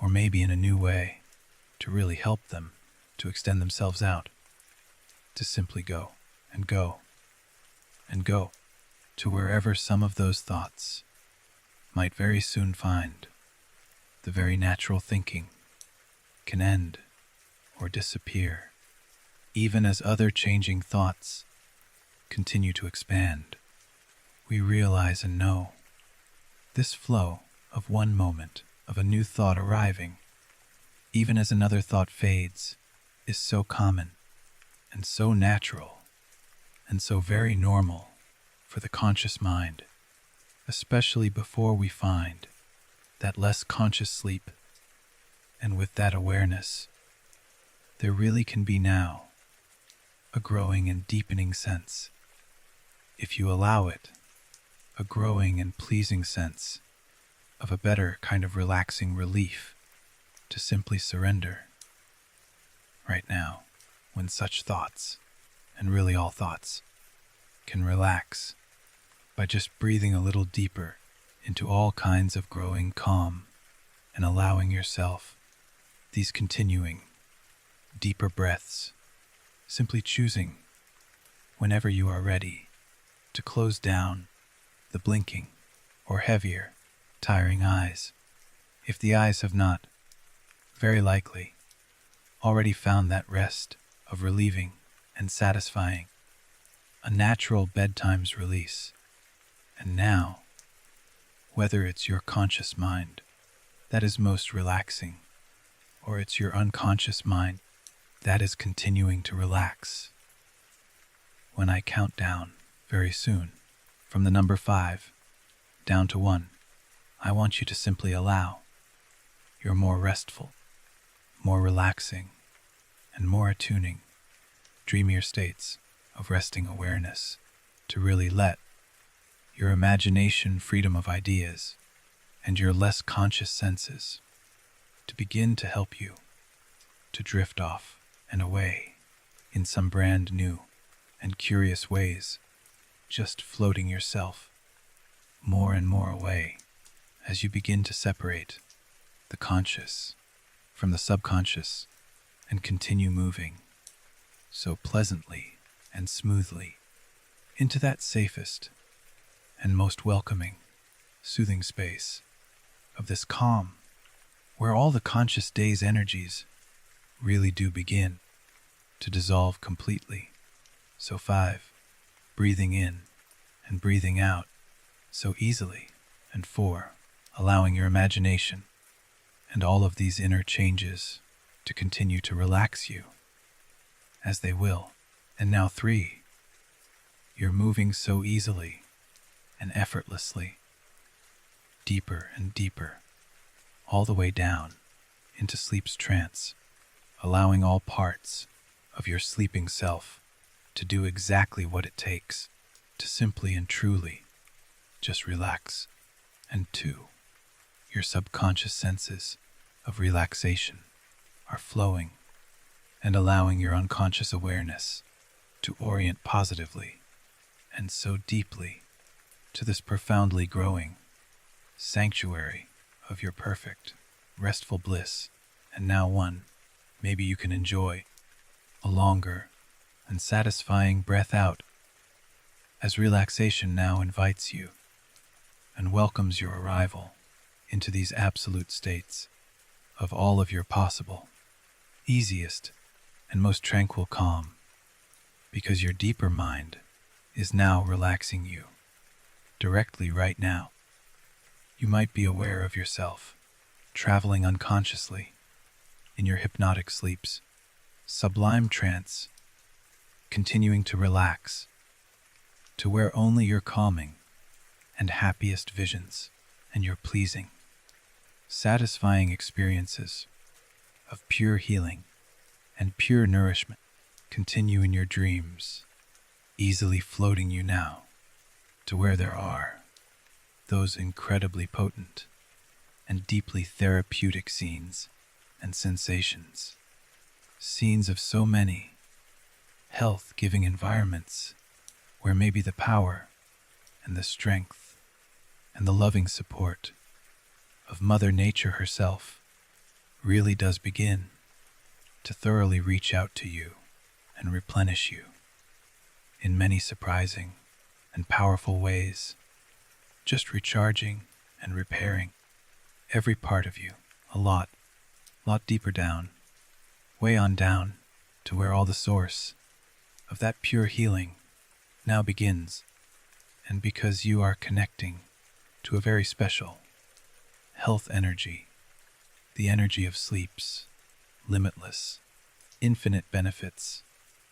or maybe in a new way to really help them to extend themselves out. to simply go and go and go to wherever some of those thoughts might very soon find. The very natural thinking can end or disappear, even as other changing thoughts continue to expand. We realize and know this flow of one moment of a new thought arriving, even as another thought fades, is so common and so natural and so very normal for the conscious mind, especially before we find that less conscious sleep. And with that awareness, there really can be now a growing and deepening sense, if you allow it, a growing and pleasing sense of a better kind of relaxing relief to simply surrender. Right now, when such thoughts, and really all thoughts, can relax by just breathing a little deeper into all kinds of growing calm and allowing yourself these continuing, deeper breaths, simply choosing, whenever you are ready, to close down the blinking or heavier, tiring eyes. If the eyes have not, very likely, already found that rest of relieving and satisfying, a natural bedtime's release. And now, whether it's your conscious mind that is most relaxing, or it's your unconscious mind that is continuing to relax, when I count down very soon, from the number 5 down to 1, I want you to simply allow your more restful, more relaxing, and more attuning, dreamier states of resting awareness to really let your imagination, freedom of ideas, and your less conscious senses to begin to help you to drift off and away in some brand new and curious ways, just floating yourself more and more away as you begin to separate the conscious from the subconscious and continue moving so pleasantly and smoothly into that safest and most welcoming, soothing space of this calm, where all the conscious day's energies really do begin to dissolve completely. So 5, breathing in and breathing out so easily, and 4, allowing your imagination and all of these inner changes to continue to relax you, as they will. And now 3, you're moving so easily and effortlessly, deeper and deeper, all the way down into sleep's trance, allowing all parts of your sleeping self to do exactly what it takes to simply and truly just relax. And 2, your subconscious senses of relaxation are flowing and allowing your unconscious awareness to orient positively and so deeply to this profoundly growing sanctuary of your perfect, restful bliss. And now 1, maybe you can enjoy a longer and satisfying breath out as relaxation now invites you and welcomes your arrival into these absolute states of all of your possible, easiest, and most tranquil calm, because your deeper mind is now relaxing you directly right now. You might be aware of yourself traveling unconsciously in your hypnotic sleep's sublime trance, continuing to relax to where only your calming and happiest visions and your pleasing, satisfying experiences of pure healing and pure nourishment continue in your dreams, easily floating you now to where there are those incredibly potent and deeply therapeutic scenes and sensations, scenes of so many health-giving environments where maybe the power and the strength and the loving support of Mother Nature herself really does begin to thoroughly reach out to you and replenish you in many surprising and powerful ways, just recharging and repairing every part of you a lot deeper down, way on down to where all the source of that pure healing now begins. And because you are connecting to a very special health energy, the energy of sleep's limitless, infinite benefits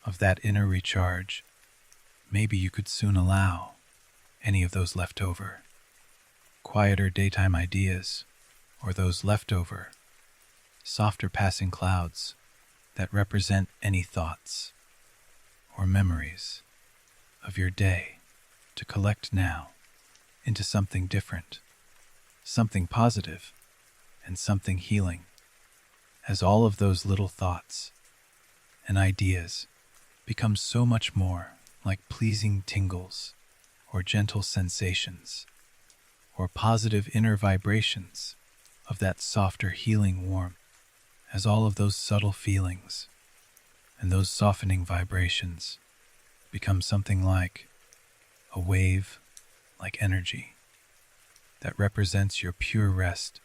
of that inner recharge, maybe you could soon allow any of those leftover, quieter daytime ideas, or those leftover, softer passing clouds that represent any thoughts or memories of your day to collect now into something different, something positive, and something healing, as all of those little thoughts and ideas become so much more like pleasing tingles or gentle sensations or positive inner vibrations of that softer healing warmth, as all of those subtle feelings and those softening vibrations become something like a wave, like energy that represents your pure rest.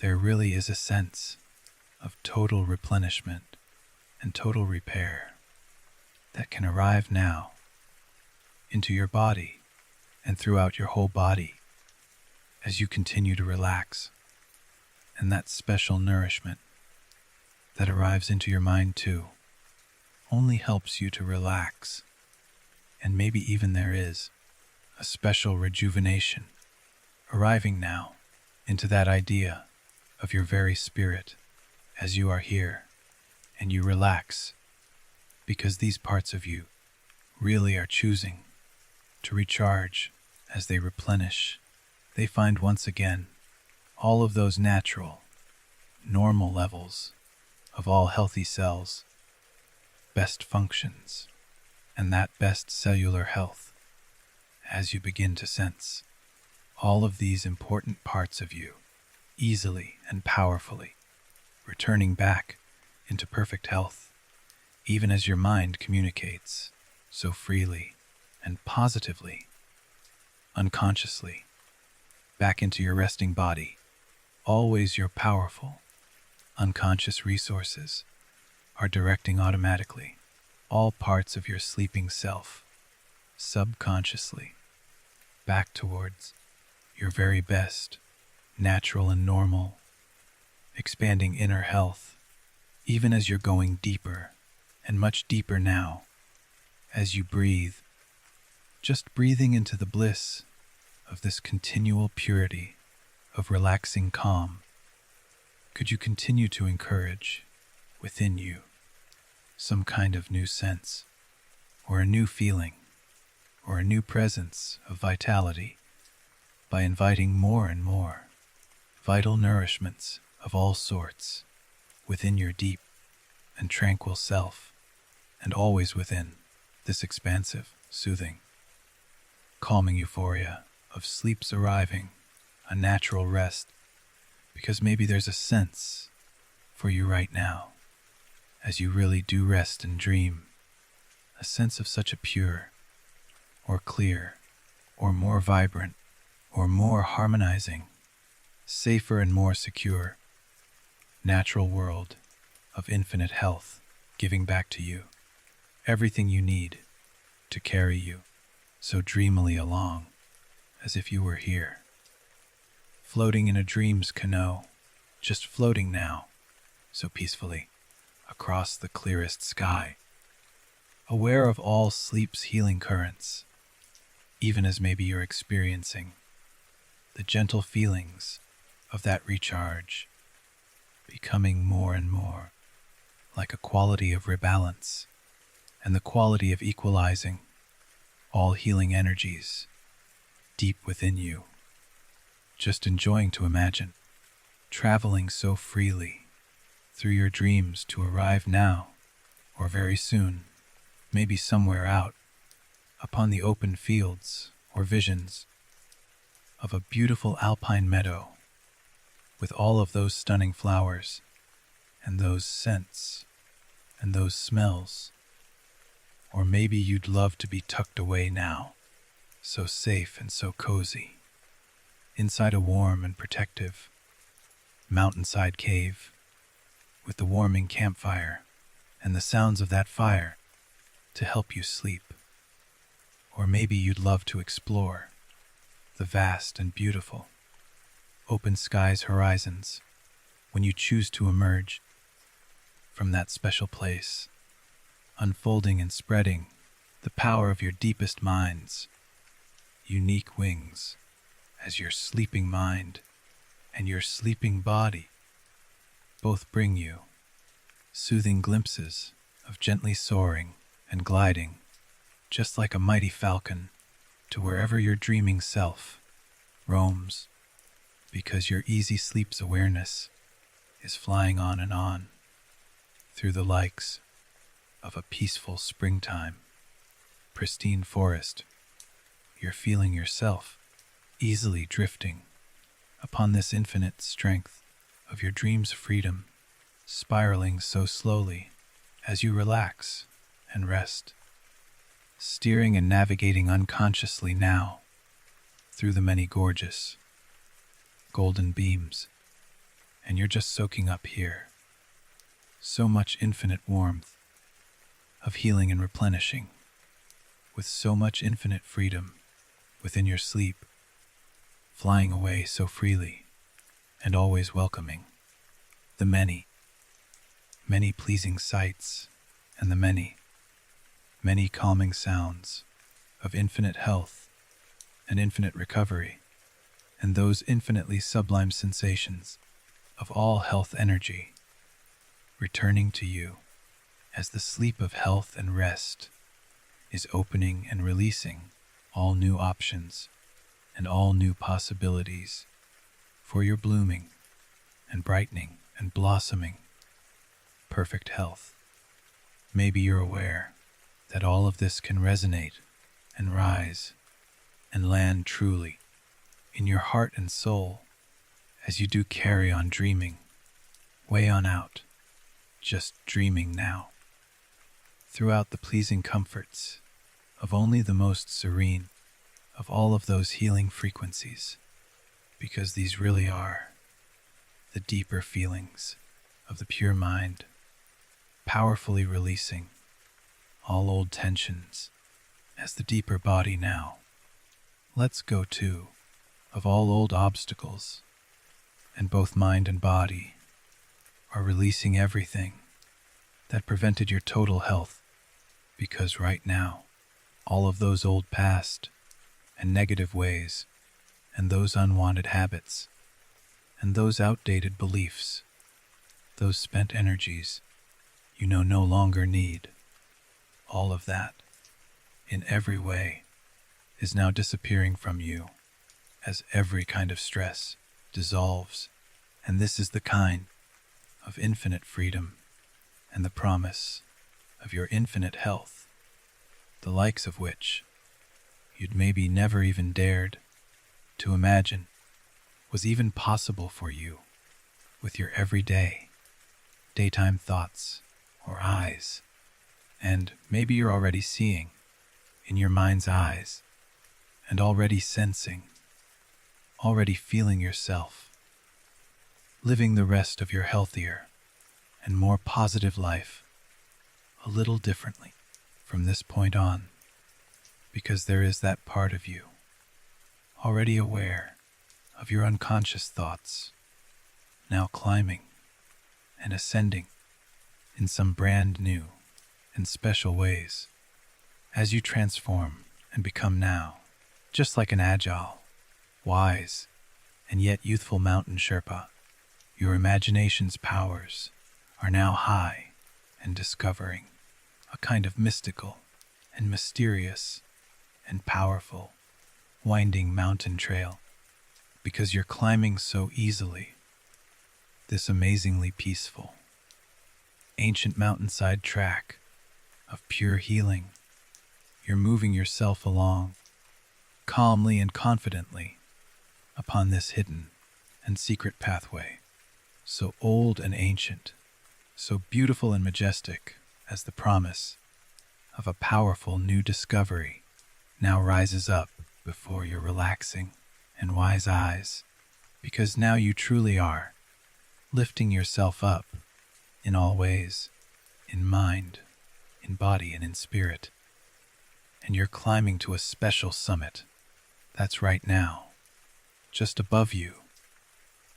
There really is a sense of total replenishment and total repair that can arrive now into your body and throughout your whole body as you continue to relax, and that special nourishment that arrives into your mind too only helps you to relax. And maybe even there is a special rejuvenation arriving now into that idea of your very spirit as you are here and you relax, because these parts of you really are choosing to recharge as they replenish. They find once again all of those natural, normal levels of all healthy cells, best functions, and that best cellular health, as you begin to sense all of these important parts of you easily and powerfully returning back into perfect health, even as your mind communicates so freely and positively, unconsciously, back into your resting body. Always your powerful, unconscious resources are directing automatically all parts of your sleeping self, subconsciously, back towards your very best, natural and normal, expanding inner health, even as you're going deeper and much deeper now, as you breathe, just breathing into the bliss of this continual purity of relaxing calm. Could you continue to encourage within you some kind of new sense, or a new feeling, or a new presence of vitality by inviting more and more vital nourishments of all sorts within your deep and tranquil self, and always within this expansive, soothing, calming euphoria of sleep's arriving, a natural rest, because maybe there's a sense for you right now, as you really do rest and dream, a sense of such a pure, or clear, or more vibrant, or more harmonizing, safer and more secure, natural world of infinite health, giving back to you everything you need to carry you so dreamily along, as if you were here, floating in a dream's canoe, just floating now, so peacefully, across the clearest sky, aware of all sleep's healing currents, even as maybe you're experiencing the gentle feelings of that recharge, becoming more and more like a quality of rebalance and the quality of equalizing all healing energies deep within you, just enjoying to imagine traveling so freely through your dreams to arrive now, or very soon, maybe somewhere out upon the open fields or visions of a beautiful alpine meadow with all of those stunning flowers and those scents and those smells Or maybe you'd love to be tucked away now, so safe and so cozy, inside a warm and protective mountainside cave, with the warming campfire and the sounds of that fire to help you sleep. Or maybe you'd love to explore the vast and beautiful open skies horizons when you choose to emerge from that special place, unfolding and spreading the power of your deepest mind's unique wings as your sleeping mind and your sleeping body both bring you soothing glimpses of gently soaring and gliding, just like a mighty falcon, to wherever your dreaming self roams, because your easy sleep's awareness is flying on and on through the likes of a peaceful springtime, pristine forest. You're feeling yourself easily drifting upon this infinite strength of your dream's freedom, spiraling so slowly as you relax and rest, steering and navigating unconsciously now through the many gorgeous golden beams, and you're just soaking up here so much infinite warmth of healing and replenishing, with so much infinite freedom within your sleep, flying away so freely and always welcoming the many, many pleasing sights and the many, many calming sounds of infinite health and infinite recovery, and those infinitely sublime sensations of all health energy returning to you as the sleep of health and rest is opening and releasing all new options and all new possibilities for your blooming and brightening and blossoming perfect health. Maybe you're aware that all of this can resonate and rise and land truly in your heart and soul as you do carry on dreaming, way on out, just dreaming now, throughout the pleasing comforts of only the most serene of all of those healing frequencies, because these really are the deeper feelings of the pure mind, powerfully releasing all old tensions as the deeper body now lets go too of all old obstacles, and both mind and body are releasing everything that prevented your total health, because right now all of those old past and negative ways and those unwanted habits and those outdated beliefs, those spent energies you no longer need, all of that in every way is now disappearing from you as every kind of stress dissolves. And this is the kind of infinite freedom and the promise of your infinite health, the likes of which you'd maybe never even dared to imagine was even possible for you with your everyday, daytime thoughts or eyes. And maybe you're already seeing in your mind's eyes and already sensing, already feeling yourself living the rest of your healthier and more positive life a little differently from this point on, because there is that part of you already aware of your unconscious thoughts, now climbing and ascending in some brand new and special ways as you transform and become now just like an agile, wise, and yet youthful mountain Sherpa. Your imagination's powers are now high and discovering a kind of mystical and mysterious and powerful winding mountain trail, because you're climbing so easily this amazingly peaceful, ancient mountainside track of pure healing. You're moving yourself along calmly and confidently upon this hidden and secret pathway, so old and ancient, so beautiful and majestic as the promise of a powerful new discovery now rises up before your relaxing and wise eyes, because now you truly are lifting yourself up in all ways, in mind, in body, and in spirit. And you're climbing to a special summit that's right now, just above you,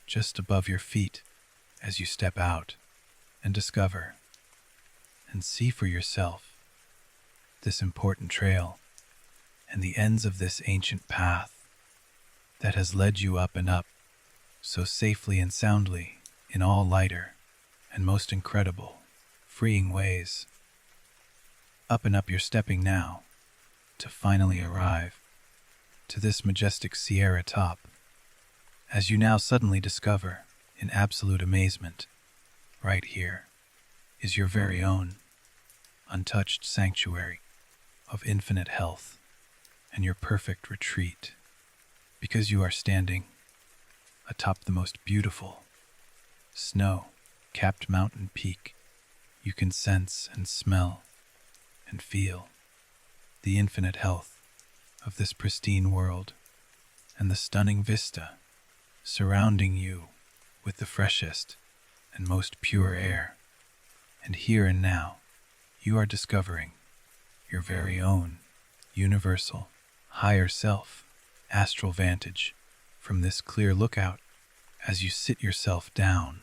just above your feet, as you step out and discover and see for yourself this important trail and the ends of this ancient path that has led you up and up so safely and soundly in all lighter and most incredible, freeing ways. Up and up you're stepping now to finally arrive to this majestic Sierra top, as you now suddenly discover, in absolute amazement, right here is your very own untouched sanctuary of infinite health and your perfect retreat, because you are standing atop the most beautiful snow-capped mountain peak. You can sense and smell and feel the infinite health of this pristine world and the stunning vista surrounding you with the freshest and most pure air. And here and now, you are discovering your very own universal, higher self, astral vantage from this clear lookout as you sit yourself down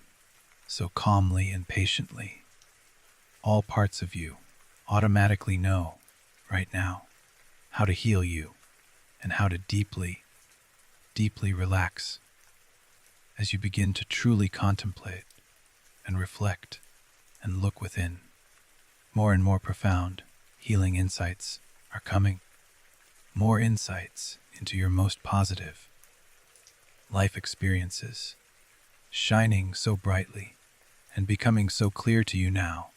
so calmly and patiently. All parts of you automatically know right now how to heal you and how to deeply, deeply relax as you begin to truly contemplate and reflect and look within. More and more profound healing insights are coming. More insights into your most positive life experiences, shining so brightly and becoming so clear to you now.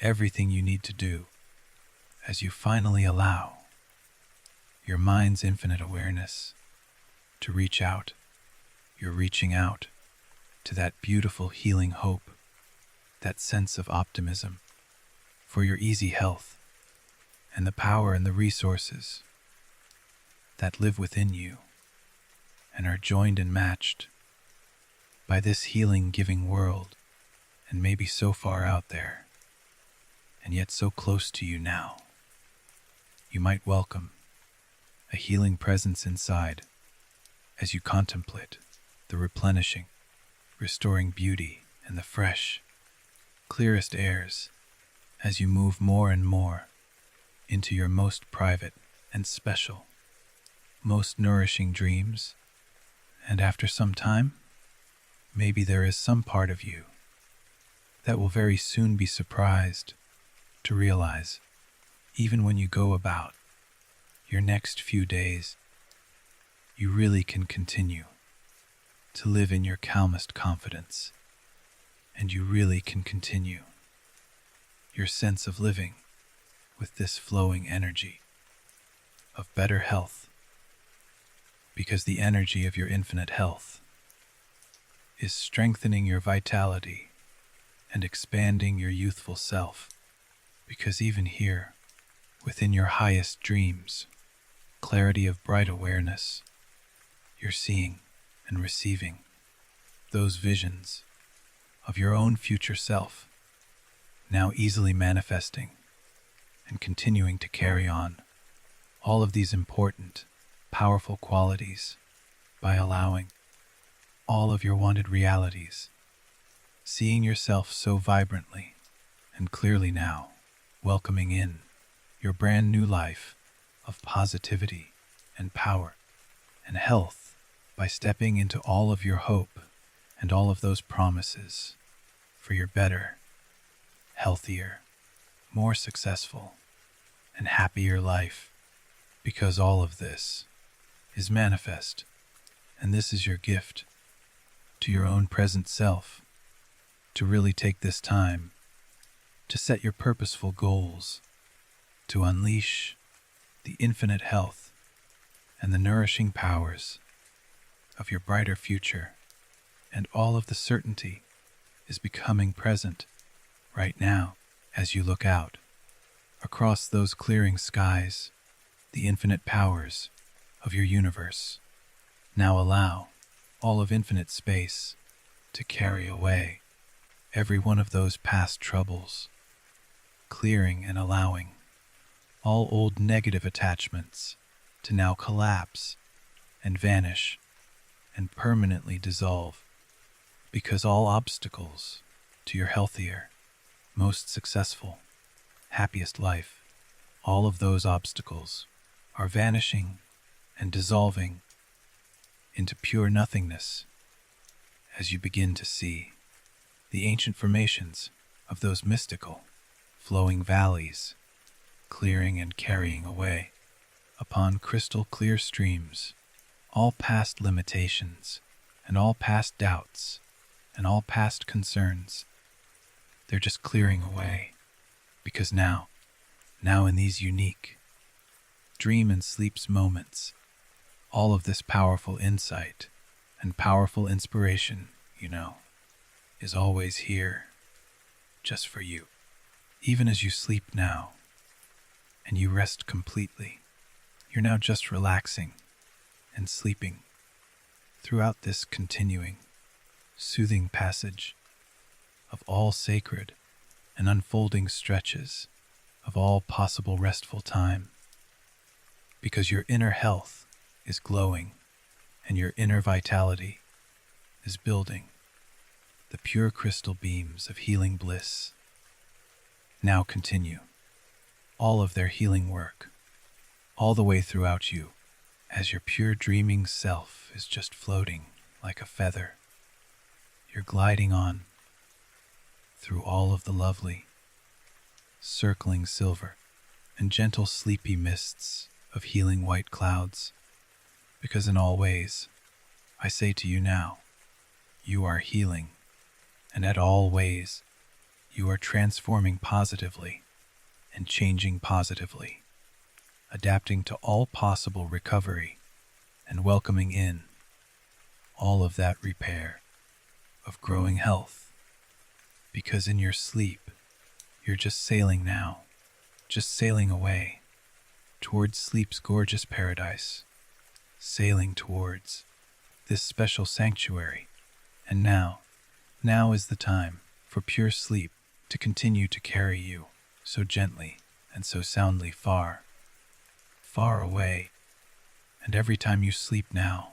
Everything you need to do as you finally allow your mind's infinite awareness to reach out. You're reaching out to that beautiful healing hope, that sense of optimism for your easy health, and the power and the resources that live within you and are joined and matched by this healing-giving world, and maybe so far out there, and yet so close to you now. You might welcome a healing presence inside as you contemplate the replenishing, restoring beauty and the fresh, clearest airs as you move more and more into your most private and special, most nourishing dreams. And after some time, maybe there is some part of you that will very soon be surprised to realize, even when you go about your next few days, you really can continue to live in your calmest confidence, and you really can continue your sense of living with this flowing energy of better health, because the energy of your infinite health is strengthening your vitality and expanding your youthful self, because even here, within your highest dreams, clarity of bright awareness, you're seeing and receiving those visions of your own future self, now easily manifesting and continuing to carry on all of these important, powerful qualities by allowing all of your wanted realities, seeing yourself so vibrantly and clearly now, welcoming in your brand new life of positivity and power and health by stepping into all of your hope and all of those promises for your better, healthier, more successful, and happier life, because all of this is manifest, and this is your gift to your own present self, to really take this time to set your purposeful goals, to unleash the infinite health and the nourishing powers of your brighter future, and all of the certainty is becoming present right now as you look out across those clearing skies, the infinite powers of your universe. Now allow all of infinite space to carry away every one of those past troubles, clearing and allowing all old negative attachments to now collapse and vanish and permanently dissolve, because all obstacles to your healthier, most successful, happiest life, all of those obstacles are vanishing and dissolving into pure nothingness as you begin to see the ancient formations of those mystical, flowing valleys clearing and carrying away upon crystal clear streams all past limitations and all past doubts and all past concerns. They're just clearing away because now in these unique dream and sleeps moments, all of this powerful insight and powerful inspiration, is always here just for you. Even as you sleep now and you rest completely, you're now just relaxing and sleeping throughout this continuing, soothing passage of all sacred and unfolding stretches of all possible restful time, because your inner health is glowing and your inner vitality is building the pure crystal beams of healing bliss. Now continue all of their healing work all the way throughout you as your pure dreaming self is just floating like a feather. You're gliding on through all of the lovely, circling silver and gentle sleepy mists of healing white clouds, because in all ways, I say to you now, you are healing, and at all ways, you are transforming positively and changing positively, adapting to all possible recovery and welcoming in all of that repair of growing health, because in your sleep, you're just sailing now, just sailing away towards sleep's gorgeous paradise, sailing towards this special sanctuary. And now is the time for pure sleep to continue to carry you so gently and so soundly far, far away. And every time you sleep now,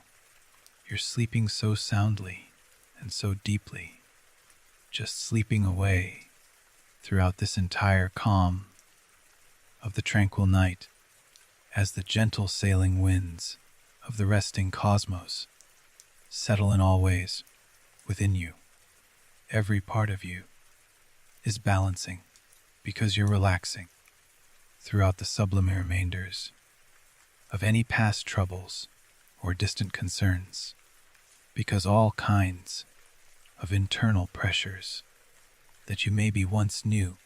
you're sleeping so soundly and so deeply, just sleeping away throughout this entire calm of the tranquil night, as the gentle sailing winds of the resting cosmos settle in all ways within you. Every part of you is balancing because you're relaxing throughout the sublime remainders of any past troubles or distant concerns, because all kinds of internal pressures that you maybe once knew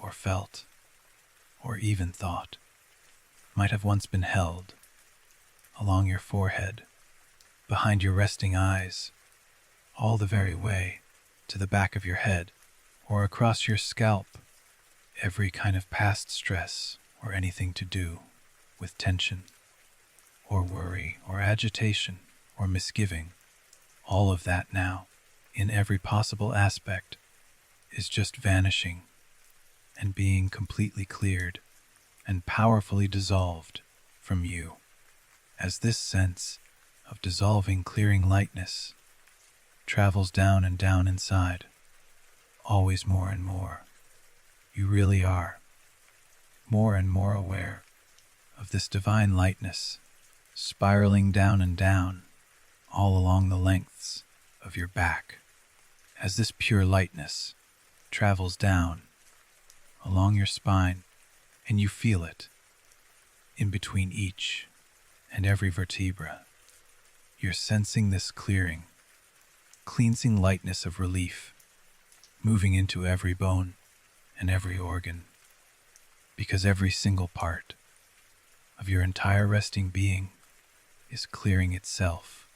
or felt or even thought might have once been held along your forehead, behind your resting eyes, all the very way to the back of your head or across your scalp. Every kind of past stress or anything to do with tension or worry or agitation or misgiving, all of that now, in every possible aspect, is just vanishing and being completely cleared and powerfully dissolved from you, as this sense of dissolving, clearing lightness travels down and down inside, always more and more. You really are more and more aware of this divine lightness spiraling down and down all along the lengths of your back, as this pure lightness travels down along your spine, and you feel it in between each and every vertebra. You're sensing this clearing, cleansing lightness of relief moving into every bone and every organ, because every single part of your entire resting being is clearing itself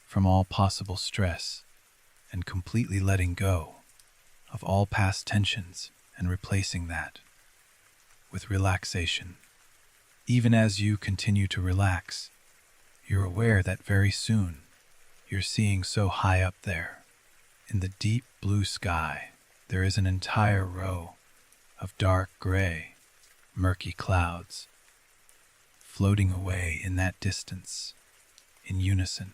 from all possible stress and completely letting go of all past tensions and replacing that with relaxation. Even as you continue to relax, you're aware that very soon you're seeing so high up there, in the deep blue sky, there is an entire row of dark gray, murky clouds floating away in that distance, in unison,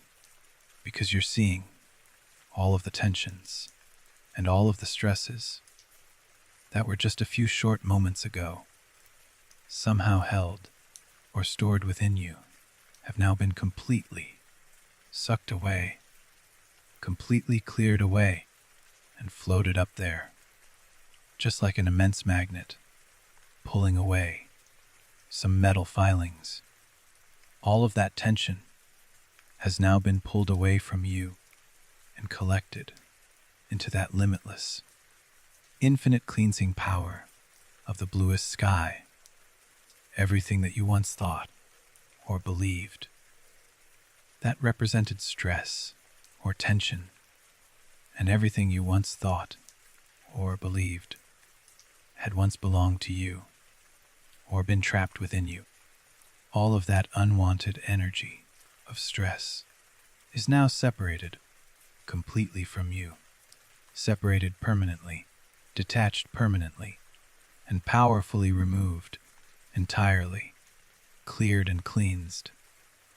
because you're seeing all of the tensions and all of the stresses that were just a few short moments ago somehow held or stored within you have now been completely sucked away, completely cleared away, and floated up there, just like an immense magnet, pulling away some metal filings. All of that tension has now been pulled away from you and collected into that limitless, infinite cleansing power of the bluest sky. Everything that you once thought or believed that represented stress or tension, and everything you once thought or believed had once belonged to you or been trapped within you. All of that unwanted energy of stress is now separated completely from you, separated permanently, detached permanently, and powerfully removed entirely, cleared and cleansed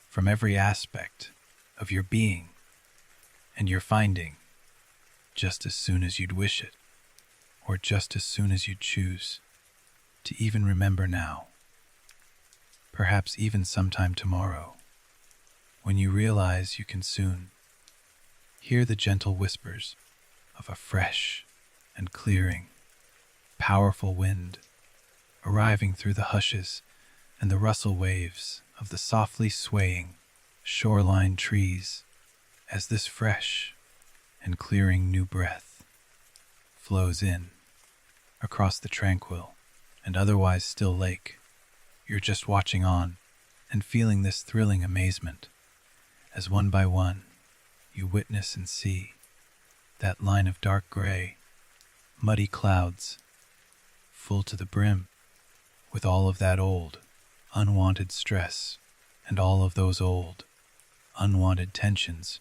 from every aspect of your being, and you're finding, just as soon as you'd wish it, or just as soon as you'd choose to even remember now, perhaps even sometime tomorrow, when you realize you can soon hear the gentle whispers of a fresh and clearing, powerful wind arriving through the hushes and the rustle waves of the softly swaying shoreline trees, as this fresh and clearing new breath flows in across the tranquil and otherwise still lake. You're just watching on and feeling this thrilling amazement as one by one you witness and see that line of dark gray, muddy clouds full to the brim with all of that old, unwanted stress and all of those old, unwanted tensions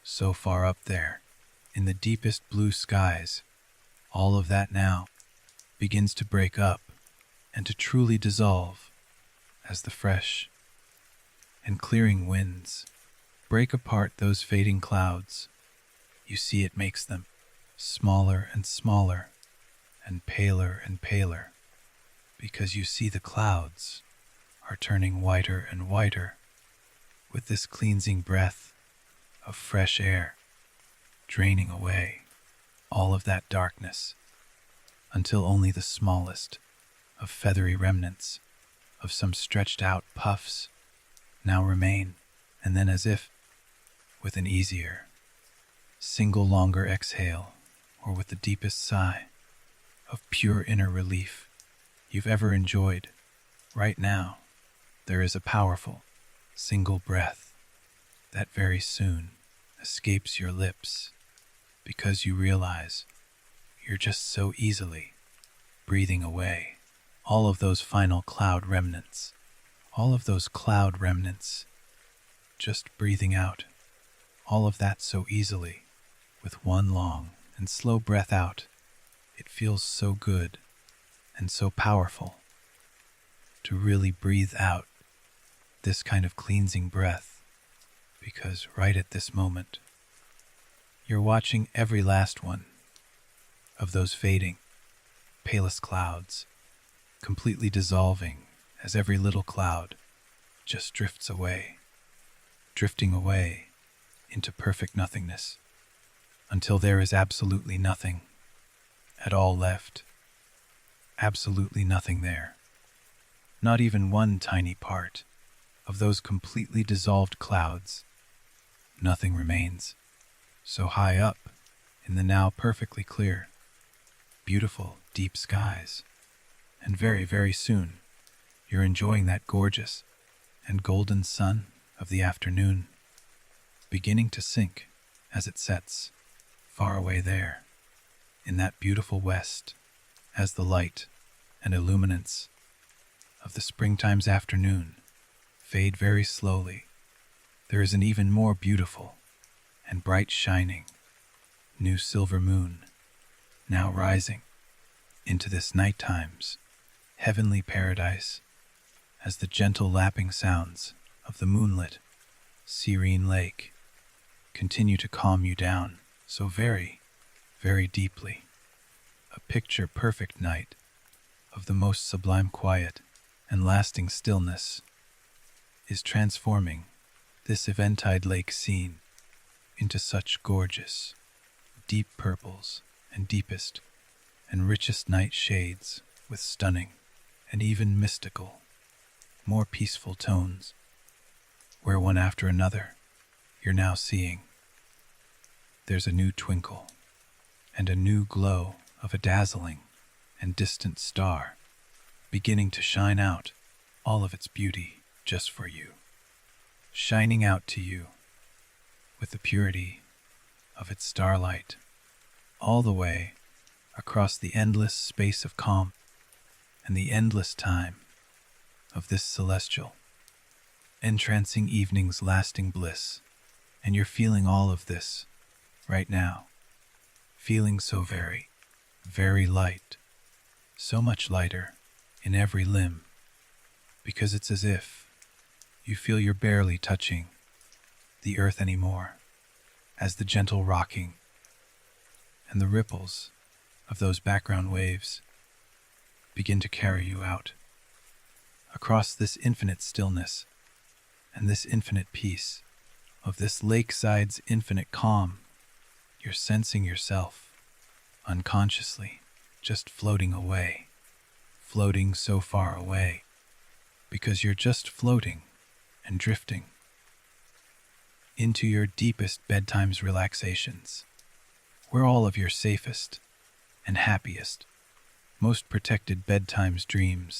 so far up there in the deepest blue skies. All of that now begins to break up and to truly dissolve as the fresh and clearing winds break apart those fading clouds. You see it makes them smaller and smaller and paler, because you see the clouds are turning whiter and whiter with this cleansing breath of fresh air, draining away all of that darkness until only the smallest of feathery remnants of some stretched out puffs now remain. And then, as if with an easier, single longer exhale, or with the deepest sigh of pure inner relief you've ever enjoyed, right now there is a powerful single breath that very soon escapes your lips, because you realize you're just so easily breathing away all of those final cloud remnants, all of those cloud remnants, just breathing out all of that so easily with one long and slow breath out. It feels so good and so powerful to really breathe out this kind of cleansing breath, because right at this moment, you're watching every last one of those fading, palest clouds completely dissolving as every little cloud just drifts away, drifting away into perfect nothingness, until there is absolutely nothing at all left. Absolutely nothing there. Not even one tiny part of those completely dissolved clouds. Nothing remains. So high up in the now perfectly clear, beautiful, deep skies. And very, very soon, you're enjoying that gorgeous and golden sun of the afternoon, beginning to sink as it sets far away there in that beautiful west, as the light and illuminance of the springtime's afternoon fade very slowly. There is an even more beautiful and bright shining new silver moon now rising into this nighttime's heavenly paradise as the gentle lapping sounds of the moonlit serene lake continue to calm you down so very, very deeply. A picture-perfect night of the most sublime quiet and lasting stillness is transforming this eventide lake scene into such gorgeous, deep purples and deepest and richest night shades with stunning and even mystical, more peaceful tones, where one after another you're now seeing there's a new twinkle and a new glow of a dazzling and distant star beginning to shine out all of its beauty just for you, shining out to you with the purity of its starlight all the way across the endless space of calm and the endless time of this celestial, entrancing evening's lasting bliss. And you're feeling all of this right now, feeling so very, very light, so much lighter in every limb, because it's as if you feel you're barely touching the earth anymore, as the gentle rocking and the ripples of those background waves begin to carry you out across this infinite stillness and this infinite peace of this lakeside's infinite calm. You're sensing yourself unconsciously just floating away, floating so far away, because you're just floating and drifting into your deepest bedtime's relaxations, where all of your safest and happiest, most protected bedtime's dreams